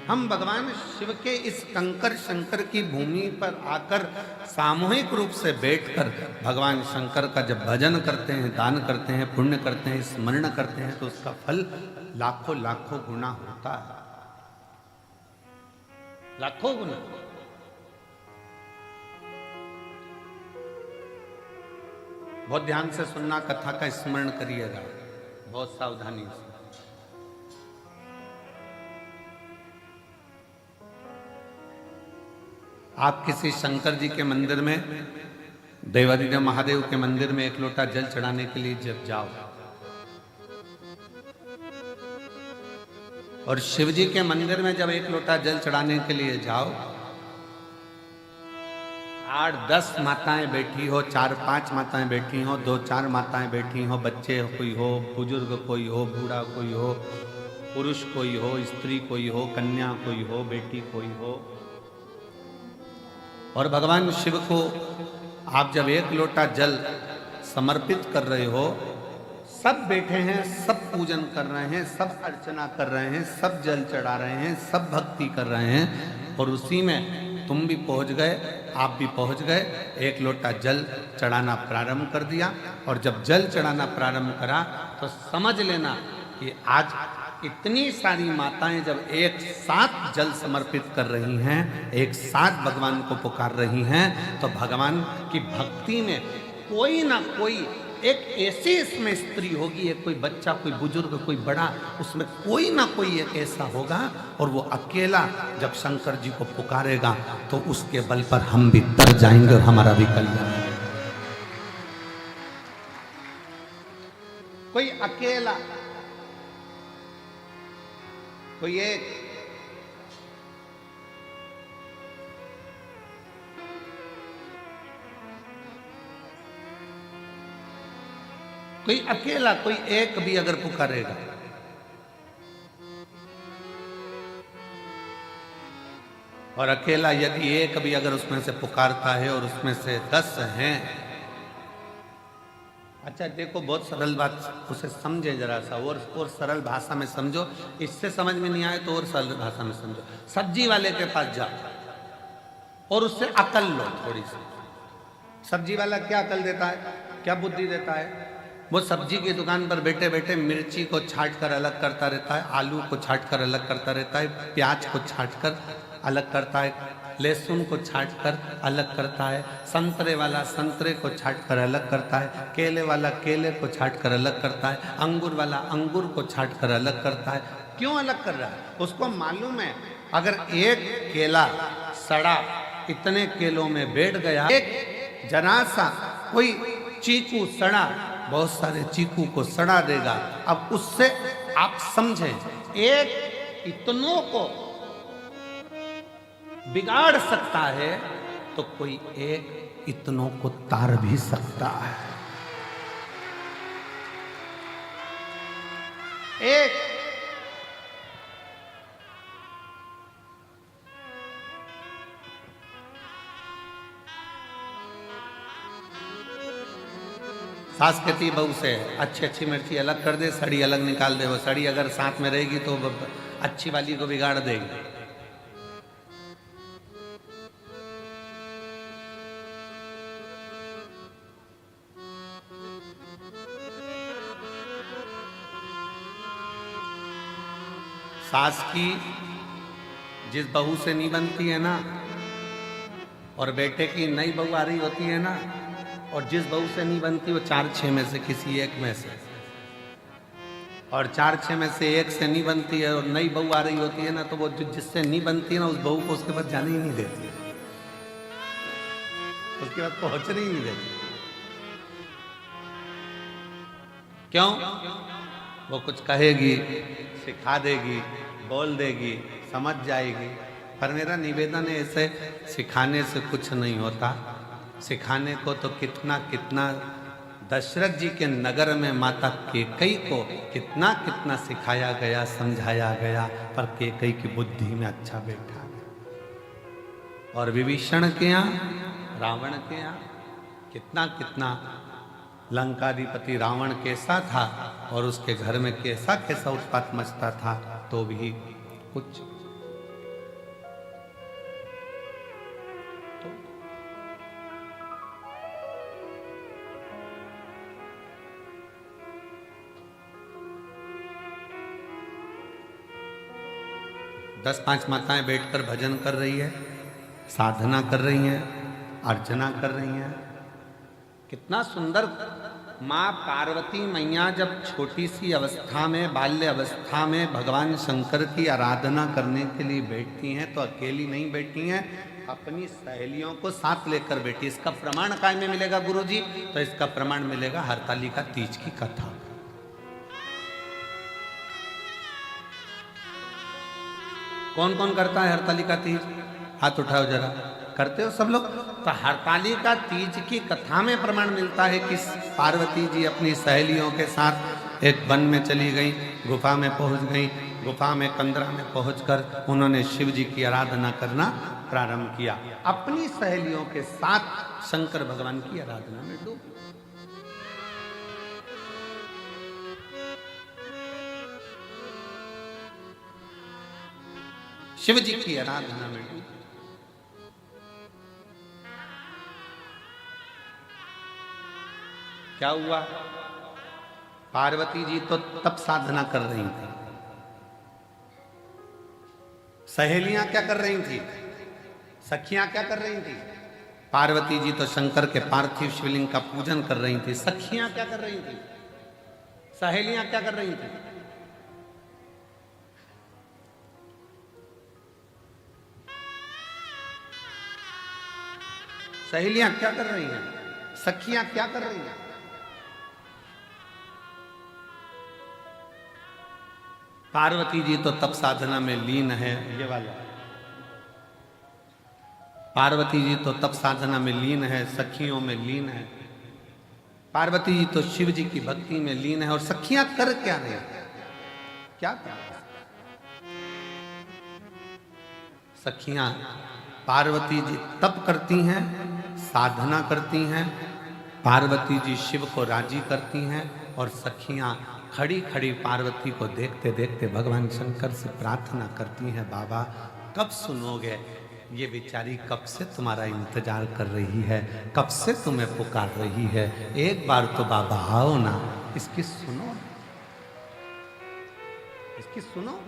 Speaker 1: हम भगवान शिव के इस कंकर शंकर की भूमि पर आकर सामूहिक रूप से बैठकर भगवान शंकर का जब भजन करते हैं, दान करते हैं, पुण्य करते हैं, स्मरण करते हैं, तो उसका फल लाखों लाखों गुना होता है, लाखों गुना। बहुत ध्यान से सुनना, कथा का स्मरण करिएगा बहुत सावधानी से। आप किसी शंकर जी के मंदिर में, देवादिदेव महादेव के मंदिर में एक लोटा जल चढ़ाने के लिए जब जाओ और शिव जी के मंदिर में जब एक लोटा जल चढ़ाने के लिए जाओ, 8-10 माताएं बैठी हो, 4-5 माताएं बैठी हो, 2-4 माताएं बैठी हो, बच्चे कोई हो, बुजुर्ग कोई हो, बूढ़ा कोई हो, पुरुष कोई हो, स्त्री कोई हो, कन्या कोई हो, बेटी कोई हो, और भगवान शिव को आप जब एक लोटा जल समर्पित कर रहे हो, सब बैठे हैं, सब पूजन कर रहे हैं, सब अर्चना कर रहे हैं, सब जल चढ़ा रहे हैं, सब भक्ति कर रहे हैं, और उसी में तुम भी पहुंच गए, आप भी पहुंच गए, एक लोटा जल चढ़ाना प्रारंभ कर दिया। और जब जल चढ़ाना प्रारंभ करा तो समझ लेना कि आज इतनी सारी माताएं जब एक साथ जल समर्पित कर रही हैं, एक साथ भगवान को पुकार रही हैं, तो भगवान की भक्ति में कोई ना कोई एक ऐसी इसमें स्त्री होगी, एक कोई बच्चा, कोई बुजुर्ग, कोई बड़ा, उसमें कोई ना कोई एक ऐसा होगा, और वो अकेला जब शंकर जी को पुकारेगा तो उसके बल पर हम भी तर जाएंगे और हमारा भी कल्याण। कोई अकेला, कोई एक, कोई अकेला, कोई एक भी अगर पुकारेगा, और अकेला यदि एक भी अगर उसमें से पुकारता है और उसमें से 10 हैं, अच्छा देखो बहुत सरल बात, उसे समझे जरा सा, और सरल भाषा में समझो, इससे समझ में नहीं आए तो और सरल भाषा में समझो। सब्जी वाले के पास जाओ और उससे अकल लो थोड़ी सी। सब्जी वाला क्या अकल देता है, क्या बुद्धि देता है? वो सब्जी की दुकान पर बैठे बैठे मिर्ची को छांट कर अलग करता रहता है, आलू को छांट कर अलग करता रहता है, प्याज को छांट कर अलग करता है, लहसुन को छांट कर अलग करता है, संतरे वाला संतरे को छांट कर अलग करता है, केले वाला केले को छांट कर अलग करता है, अंगूर वाला अंगूर को छांट कर अलग करता है। क्यों अलग कर रहा है? उसको मालूम है अगर एक केला सड़ा इतने केलों में बैठ गया, एक जरा सा कोई चीकू सड़ा बहुत सारे चीकू को सड़ा देगा। अब उससे आप समझें, एक इतनों को बिगाड़ सकता है तो कोई एक
Speaker 2: इतनों को तार भी सकता है। एक सास कहती बहू से अच्छी अच्छी मिर्ची अलग कर दे, सड़ी अलग निकाल दे। वो सड़ी अगर साथ में रहेगी तो अच्छी वाली को बिगाड़ देगी। सास की जिस बहू से नहीं बनती है ना, और बेटे की नई बहू आ रही होती है ना, और जिस बहू से नहीं बनती वो 4-6 में से किसी एक में से, और 4-6 में से एक से नहीं बनती है और नई बहू आ रही होती है ना, तो वो जिससे नहीं बनती है ना, उस बहू को उसके बाद जाने ही नहीं देती है, उसके बाद पहुंचने ही नहीं देती। क्यों? वो कुछ कहेगी, सिखा देगी, बोल देगी, समझ जाएगी। पर मेरा निवेदन है, ऐसे सिखाने से कुछ नहीं होता। सिखाने को तो कितना कितना दशरथ जी के नगर में माता कैकेयी को कितना कितना सिखाया गया, समझाया गया, पर कैकेयी की बुद्धि में अच्छा बैठा गया। और विभीषण के यहाँ, रावण के यहाँ कितना कितना लंकाधिपति रावण कैसा था और उसके घर में कैसा कैसा उत्पात मचता था, तो भी कुछ तो दस 5 माताएं बैठकर भजन कर रही है, साधना कर रही हैं, अर्चना कर रही हैं। कितना सुंदर। माँ पार्वती मैया जब छोटी सी अवस्था में, बाल्य अवस्था में भगवान शंकर की आराधना करने के लिए बैठती हैं, तो अकेली नहीं बैठी हैं, अपनी सहेलियों को साथ लेकर बैठी। इसका प्रमाण काय में मिलेगा गुरुजी? तो इसका प्रमाण मिलेगा हरतालिका तीज की कथा। कौन कौन करता है हरतालिका तीज? हाथ उठाओ जरा। करते हो सब लोग? तो हरतालिका तीज की कथा में प्रमाण मिलता है कि पार्वती जी अपनी सहेलियों के साथ एक वन में चली गई, गुफा में पहुंच गई। गुफा में कंदरा में पहुंचकर उन्होंने शिव जी की आराधना करना प्रारंभ किया। अपनी सहेलियों के साथ शंकर भगवान की आराधना में डूब। शिव जी की आराधना में डूब। क्या हुआ? पार्वती जी तो तब साधना कर रही थी, सहेलियां क्या कर रही थी? सखियां क्या कर रही थी? पार्वती जी तो शंकर के पार्थिव शिवलिंग का पूजन कर रही थी। सखियां क्या कर रही थी? सहेलियां क्या कर रही थी? सहेलियां क्या कर रही हैं? सखियां क्या कर रही हैं? पार्वती जी तो तप साधना में लीन है। ये वाला पार्वती जी तो तप साधना में लीन है, सखियों में लीन है। पार्वती जी तो शिव जी की भक्ति में लीन है। और सखियां कर क्या रही? क्या कर? सखियां, पार्वती जी तप करती हैं, साधना करती हैं, पार्वती जी शिव को राजी करती हैं, और सखियां खड़ी खड़ी पार्वती को देखते देखते भगवान शंकर से प्रार्थना करती हैं, बाबा कब सुनोगे? ये बेचारी कब से तुम्हारा इंतजार कर रही है, कब से तुम्हें पुकार रही है, एक बार तो बाबा आओ ना, इसकी सुनो, इसकी सुनो।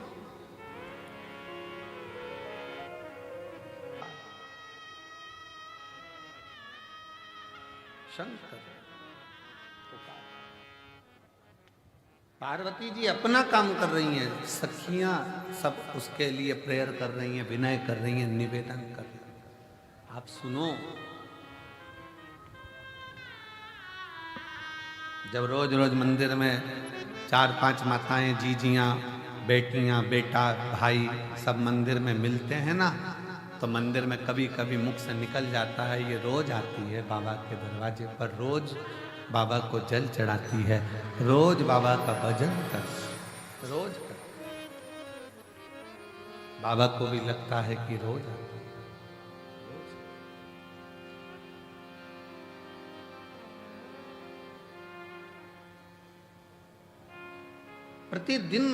Speaker 2: शंकर पार्वती जी अपना काम कर रही हैं, सखियां सब उसके लिए प्रेयर कर रही हैं, विनय कर रही हैं, निवेदन कर रही हैं। आप सुनो, जब रोज रोज मंदिर में 4-5 माताएं, जीजियां, बेटियां, बेटा, भाई सब मंदिर में मिलते हैं ना,
Speaker 1: तो मंदिर में कभी कभी मुख से निकल जाता है, ये रोज आती है बाबा के दरवाजे पर, रोज बाबा को जल चढ़ाती है, रोज बाबा का भजन कर, रोज कर। बाबा को भी लगता है कि रोज आती है। प्रतिदिन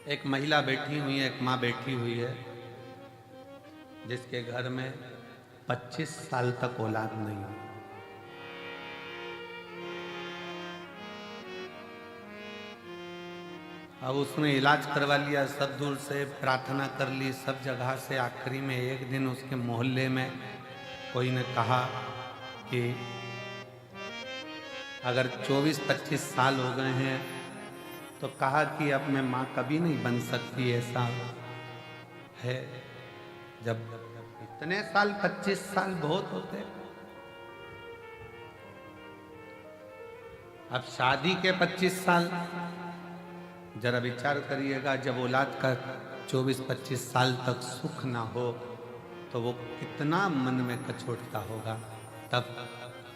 Speaker 1: एक महिला बैठी हुई है, एक माँ बैठी हुई है, जिसके घर में 25 साल तक औलाद नहीं हुई। अब उसने इलाज करवा लिया, सब दूर से प्रार्थना कर ली, सब जगह से। आखिरी में एक दिन उसके मोहल्ले में कोई ने कहा कि अगर 24-25 साल हो गए हैं तो कहा कि अब मैं माँ कभी नहीं बन सकती, ऐसा है। जब इतने साल, 25 साल बहुत होते। अब शादी के 25 साल, जरा विचार करिएगा, जब औलाद का 24-25 साल तक सुख ना हो तो वो कितना मन में कचोटता होगा। तब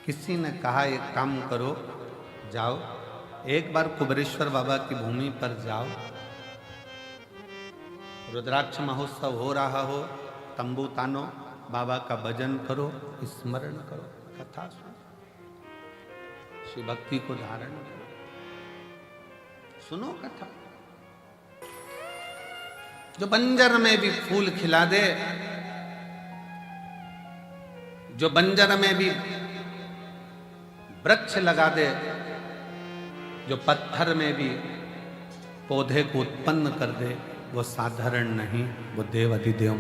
Speaker 1: किसी ने कहा एक काम करो, जाओ एक बार कुबेरेश्वर बाबा की भूमि पर जाओ, रुद्राक्ष महोत्सव हो रहा हो, तंबू तानो, बाबा का भजन करो, स्मरण करो, कथा सुनो, शिव भक्ति को धारण करो, सुनो कथा। जो बंजर में भी फूल खिला दे, जो बंजर में भी वृक्ष लगा दे, जो पत्थर में भी पौधे को उत्पन्न कर दे, वो साधारण नहीं, वो देव अधिदेव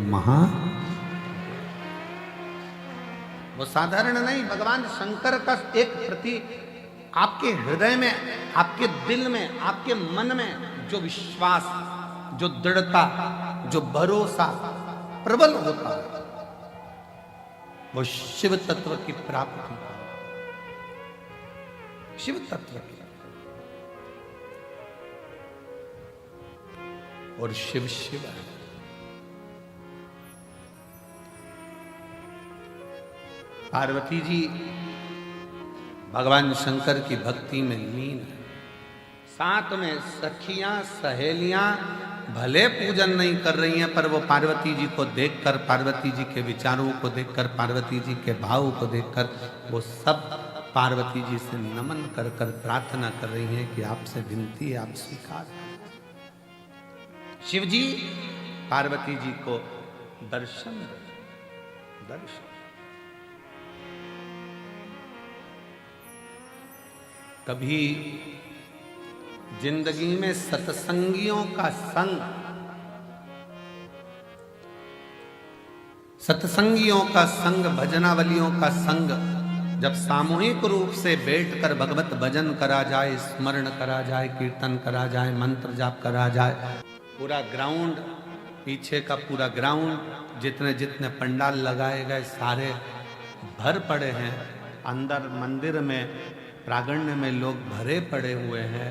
Speaker 1: वो साधारण नहीं। भगवान शंकर का एक प्रति आपके हृदय में, आपके दिल में, आपके मन में जो विश्वास, जो दृढ़ता, जो भरोसा प्रबल होता है, वो शिव तत्व की प्राप्ति, शिव तत्व की। और शिव शिव है। पार्वती जी भगवान शंकर की भक्ति में लीन है। साथ में सखियां, सहेलियां भले पूजन नहीं कर रही हैं, पर वो पार्वती जी को देखकर, पार्वती जी के विचारों को देखकर, पार्वती जी के भाव को देखकर, वो सब पार्वती जी से नमन कर कर प्रार्थना कर रही हैं कि आपसे विनती है, आप स्वीकार करें। शिव जी पार्वती जी को दर्शन दर्शन। कभी जिंदगी में सत्संगियों का संग, सत्संगियों का संग, भजनावलियों का संग, जब सामूहिक रूप से बैठकर भगवत भजन करा जाए, स्मरण करा जाए, कीर्तन करा जाए, मंत्र जाप करा जाए, पूरा ग्राउंड, पीछे का पूरा ग्राउंड, जितने जितने पंडाल लगाए गए सारे भर पड़े हैं। अंदर मंदिर में, प्रांगण में लोग भरे पड़े हुए हैं।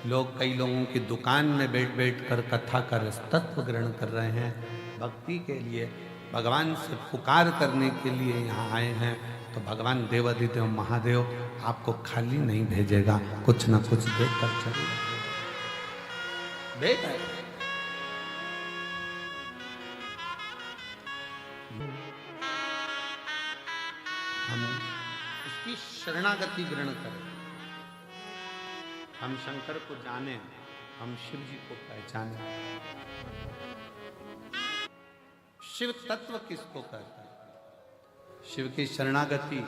Speaker 1: लोग, कई लोगों की दुकान में बैठ बैठ कर कथा का रसतत्व ग्रहण कर रहे हैं। भक्ति के लिए, भगवान से पुकार करने के लिए यहाँ आए हैं। तो भगवान देवाधिदेव महादेव आपको खाली नहीं भेजेगा, कुछ न कुछ देकर चलेगा। देख हम उसकी शरणागति ग्रहण करें, हम शंकर को जाने, हम शिव जी को पहचाने। शिव तत्व किसको कहता है? शिव की शरणागति,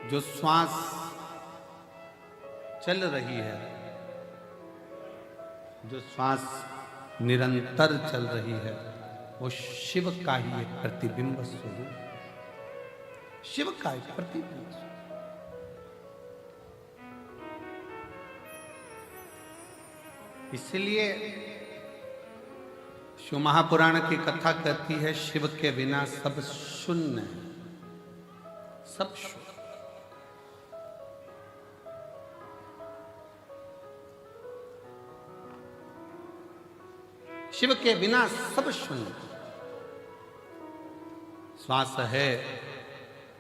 Speaker 1: जो श्वास चल रही है, जो श्वास निरंतर चल रही है, वो शिव का ही एक प्रतिबिंब स्वरूप, शिव का एक प्रतिबिंब स्वरूप। इसलिए शिव महापुराण की कथा कहती है, शिव के बिना सब शून्य है, सब शून्य। शिव के बिना सब शून्य। श्वास है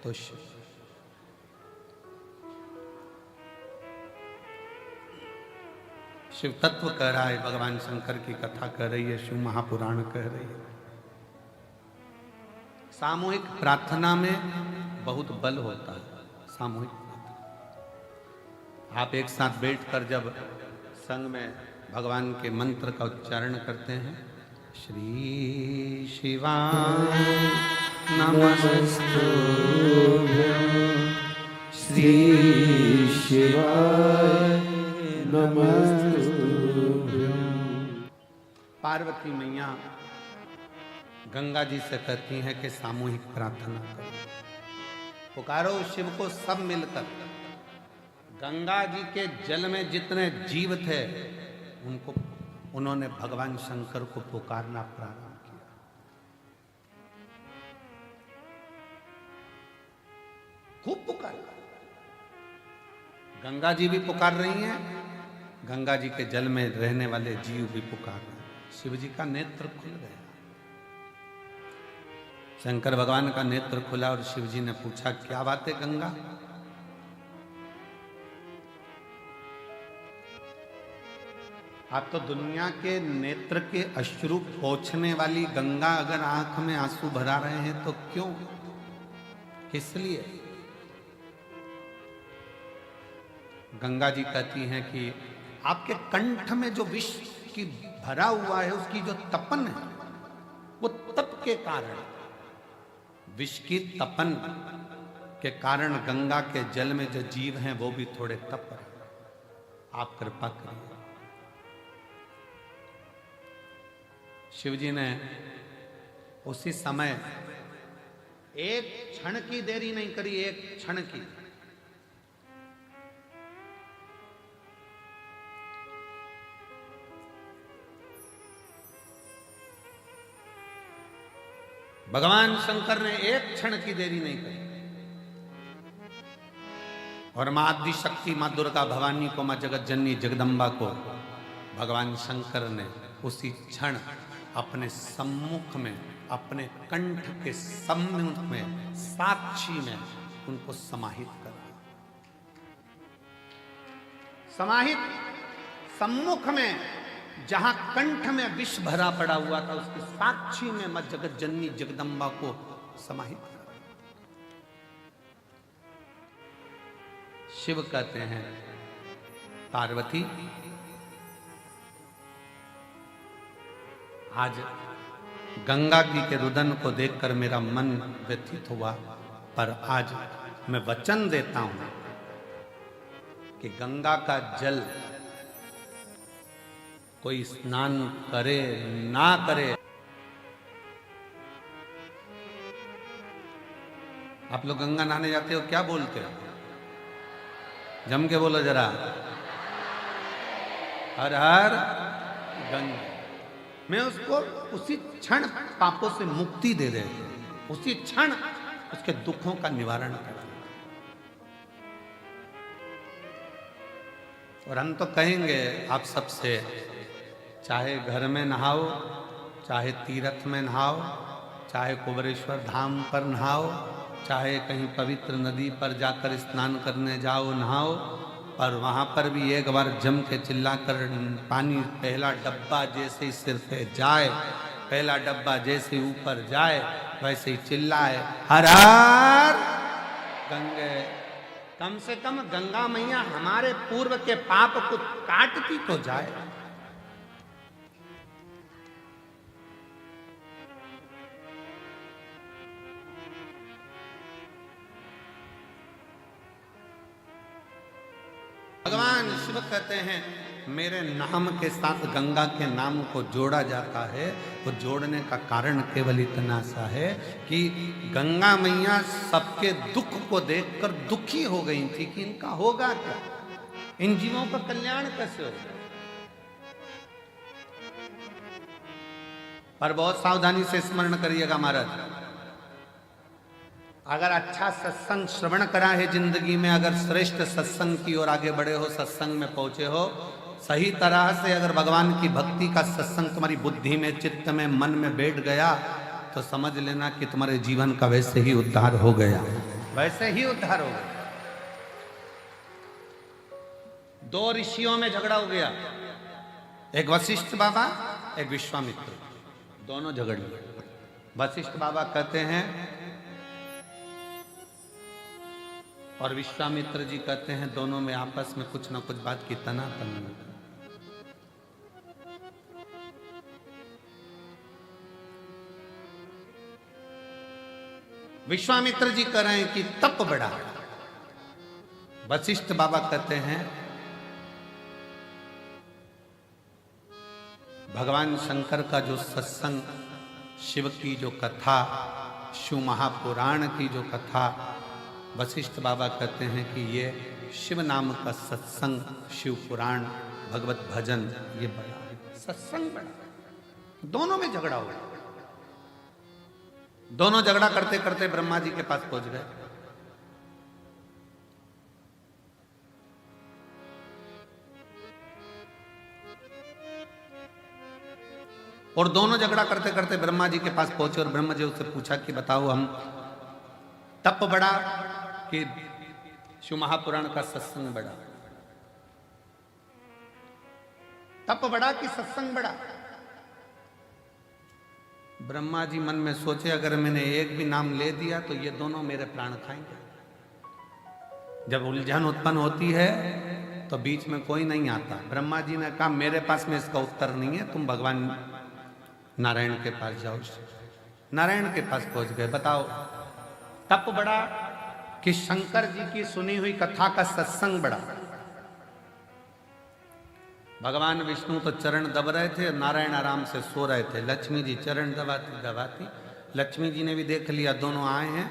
Speaker 1: तो शिव। शिव तत्व कह रहा है, भगवान शंकर की कथा कह रही है, शिव महापुराण कह रही है। सामूहिक प्रार्थना में बहुत बल होता है। सामूहिक प्रार्थना, आप एक साथ बैठकर जब संग में भगवान के मंत्र का उच्चारण करते हैं, श्री शिवाय नमस्तुभ्यं,
Speaker 3: श्री शिवाय नमस्तुभ्यं।
Speaker 1: पार्वती मैया गंगा जी से कहती हैं कि सामूहिक प्रार्थना करो, पुकारो शिव को सब मिलकर। गंगा जी के जल में जितने जीव थे उन्होंने भगवान शंकर को पुकारना प्रारंभ किया। खूब पुकारा। गंगा जी भी पुकार रही हैं, गंगा जी के जल में रहने वाले जीव भी पुकार रहे हैं। शिव जी का नेत्र खुल गया। शंकर भगवान का नेत्र खुला और शिव जी ने पूछा, क्या बात है गंगा? आप तो दुनिया के नेत्र के अश्रु पोंछने वाली गंगा अगर आंख में आंसू भरा रहे हैं तो क्यों, किस लिए? गंगा जी कहती हैं कि आपके कंठ में जो विष की भरा हुआ है, उसकी जो तपन है, वो तप के कारण, विष की तपन के कारण गंगा के जल में जो जीव हैं वो भी थोड़े तप रहे। आप कृपा करिए। शिव जी ने उसी समय एक क्षण की देरी नहीं करी, एक क्षण की। भगवान शंकर ने एक क्षण की देरी नहीं करी और मां आदि शक्ति, मां दुर्गा भवानी को, मां जगत जननी जगदम्बा को भगवान शंकर ने उसी क्षण अपने सम्मुख में, अपने कंठ के सम्मुख में, साक्षी में उनको समाहित कर दिया। समाहित सम्मुख में, जहां कंठ में विष भरा पड़ा हुआ था, उसकी साक्षी में मां जगत जननी जगदम्बा को समाहित कर। शिव कहते हैं, पार्वती आज गंगा जी के रुदन को देखकर मेरा मन व्यथित हुआ, पर आज मैं वचन देता हूं कि गंगा का जल कोई स्नान करे ना करे। आप लोग गंगा नहाने जाते हो, क्या बोलते हो? जम के बोलो जरा, हर हर गंगा। मैं उसको उसी क्षण पापों से मुक्ति दे दे, उसी क्षण उसके दुखों का निवारण कर। और हम तो कहेंगे आप सबसे, चाहे घर में नहाओ, चाहे तीर्थ में नहाओ, चाहे कुबरेश्वर धाम पर नहाओ, चाहे कहीं पवित्र नदी पर जाकर स्नान करने जाओ, नहाओ, और वहाँ पर भी एक बार जम के चिल्लाकर पानी पहला डब्बा जैसे ही सिर पे जाए, पहला डब्बा जैसे ऊपर जाए, वैसे ही चिल्लाए, हर हर गंगे। कम से कम गंगा मैया हमारे पूर्व के पाप को काटती तो जाए। भगवान शिव कहते हैं, मेरे नाम के साथ गंगा के नाम को जोड़ा जाता है। वो जोड़ने का कारण केवल इतना सा है कि गंगा मैया सबके दुख को देखकर दुखी हो गई थी कि इनका होगा क्या, इन जीवों का कल्याण कैसे होगा। पर बहुत सावधानी से स्मरण करिएगा महाराज, अगर अच्छा सत्संग श्रवण करा है जिंदगी में, अगर श्रेष्ठ सत्संग की ओर आगे बढ़े हो, सत्संग में पहुंचे हो,
Speaker 2: सही तरह से अगर भगवान की भक्ति का सत्संग तुम्हारी बुद्धि में, चित्त में, मन में बैठ गया तो समझ लेना कि तुम्हारे जीवन का वैसे ही उद्धार हो गया, वैसे ही उद्धार हो गया। दो ऋषियों में झगड़ा हो गया, एक वशिष्ठ बाबा, एक विश्वामित्र, दोनों झगड़ लिए। वशिष्ठ बाबा कहते हैं और विश्वामित्र जी कहते हैं, दोनों में आपस में कुछ ना कुछ बात की तनातनी। विश्वामित्र जी कह रहे हैं कि तप बड़ा, वशिष्ठ बाबा कहते हैं भगवान शंकर का जो सत्संग, शिव की जो कथा, शिव महापुराण की जो कथा, वशिष्ठ बाबा कहते हैं कि ये शिव नाम का सत्संग, शिव पुराण, भगवत भजन, ये बड़ा है, सत्संग बड़ा है। दोनों में झगड़ा हो गया। दोनों झगड़ा करते करते ब्रह्मा जी के पास पहुंच गए। और दोनों झगड़ा करते करते ब्रह्मा जी के पास पहुंचे और ब्रह्मा जी उससे पूछा कि बताओ, हम तप बड़ा कि शिव महापुराण का सत्संग बड़ा? तप बड़ा कि सत्संग बड़ा? ब्रह्मा जी मन में सोचे, अगर मैंने एक भी नाम ले दिया तो ये दोनों मेरे प्राण खाएंगे। जब उलझन उत्पन्न होती है तो बीच में कोई नहीं आता। ब्रह्मा जी ने कहा, मेरे पास में इसका उत्तर नहीं है, तुम भगवान नारायण के पास जाओ। नारायण के पास पहुंच गए। बताओ, तप बड़ा कि शंकर जी की सुनी हुई कथा का सत्संग बड़ा? भगवान विष्णु तो चरण दब रहे थे, नारायण आराम से सो रहे थे। लक्ष्मी जी चरण दबाती दबाती, लक्ष्मी जी ने भी देख लिया दोनों आए हैं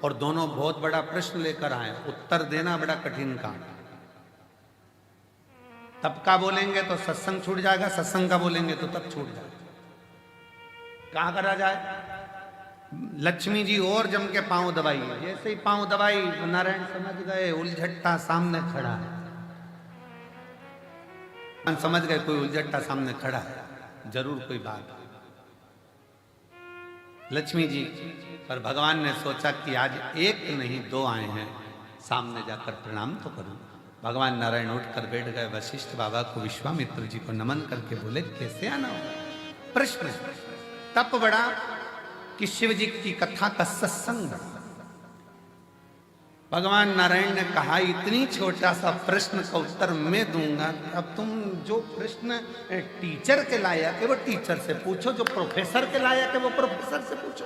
Speaker 2: और दोनों बहुत बड़ा प्रश्न लेकर आए, उत्तर देना बड़ा कठिन काम। तप का बोलेंगे तो सत्संग छूट जाएगा, सत्संग का बोलेंगे तो तप छूट जाएगा। कहाँ करा जाए? लक्ष्मी जी और जम के पांव दबाई, जैसे ही पांव दबाई नारायण समझ गए उलझट्टा सामने खड़ा है। समझ गए कोई उलझट्टा सामने खड़ा है, जरूर कोई बात है। लक्ष्मी जी पर भगवान ने सोचा कि आज एक नहीं दो आए हैं, सामने जाकर प्रणाम तो करूं। भगवान नारायण उठकर बैठ गए। वशिष्ठ बाबा को, विश्वामित्र जी को नमन करके बोले, कैसे आना होगा? प्रश्न, तप बड़ा कि शिव जी की कथा का सत्संग बड़ा? भगवान नारायण ने कहा, इतनी छोटा सा प्रश्न का उत्तर मैं दूंगा, अब तुम जो प्रश्न टीचर के लायक है वो टीचर से पूछो, जो प्रोफेसर के लायक है वो प्रोफेसर से पूछो।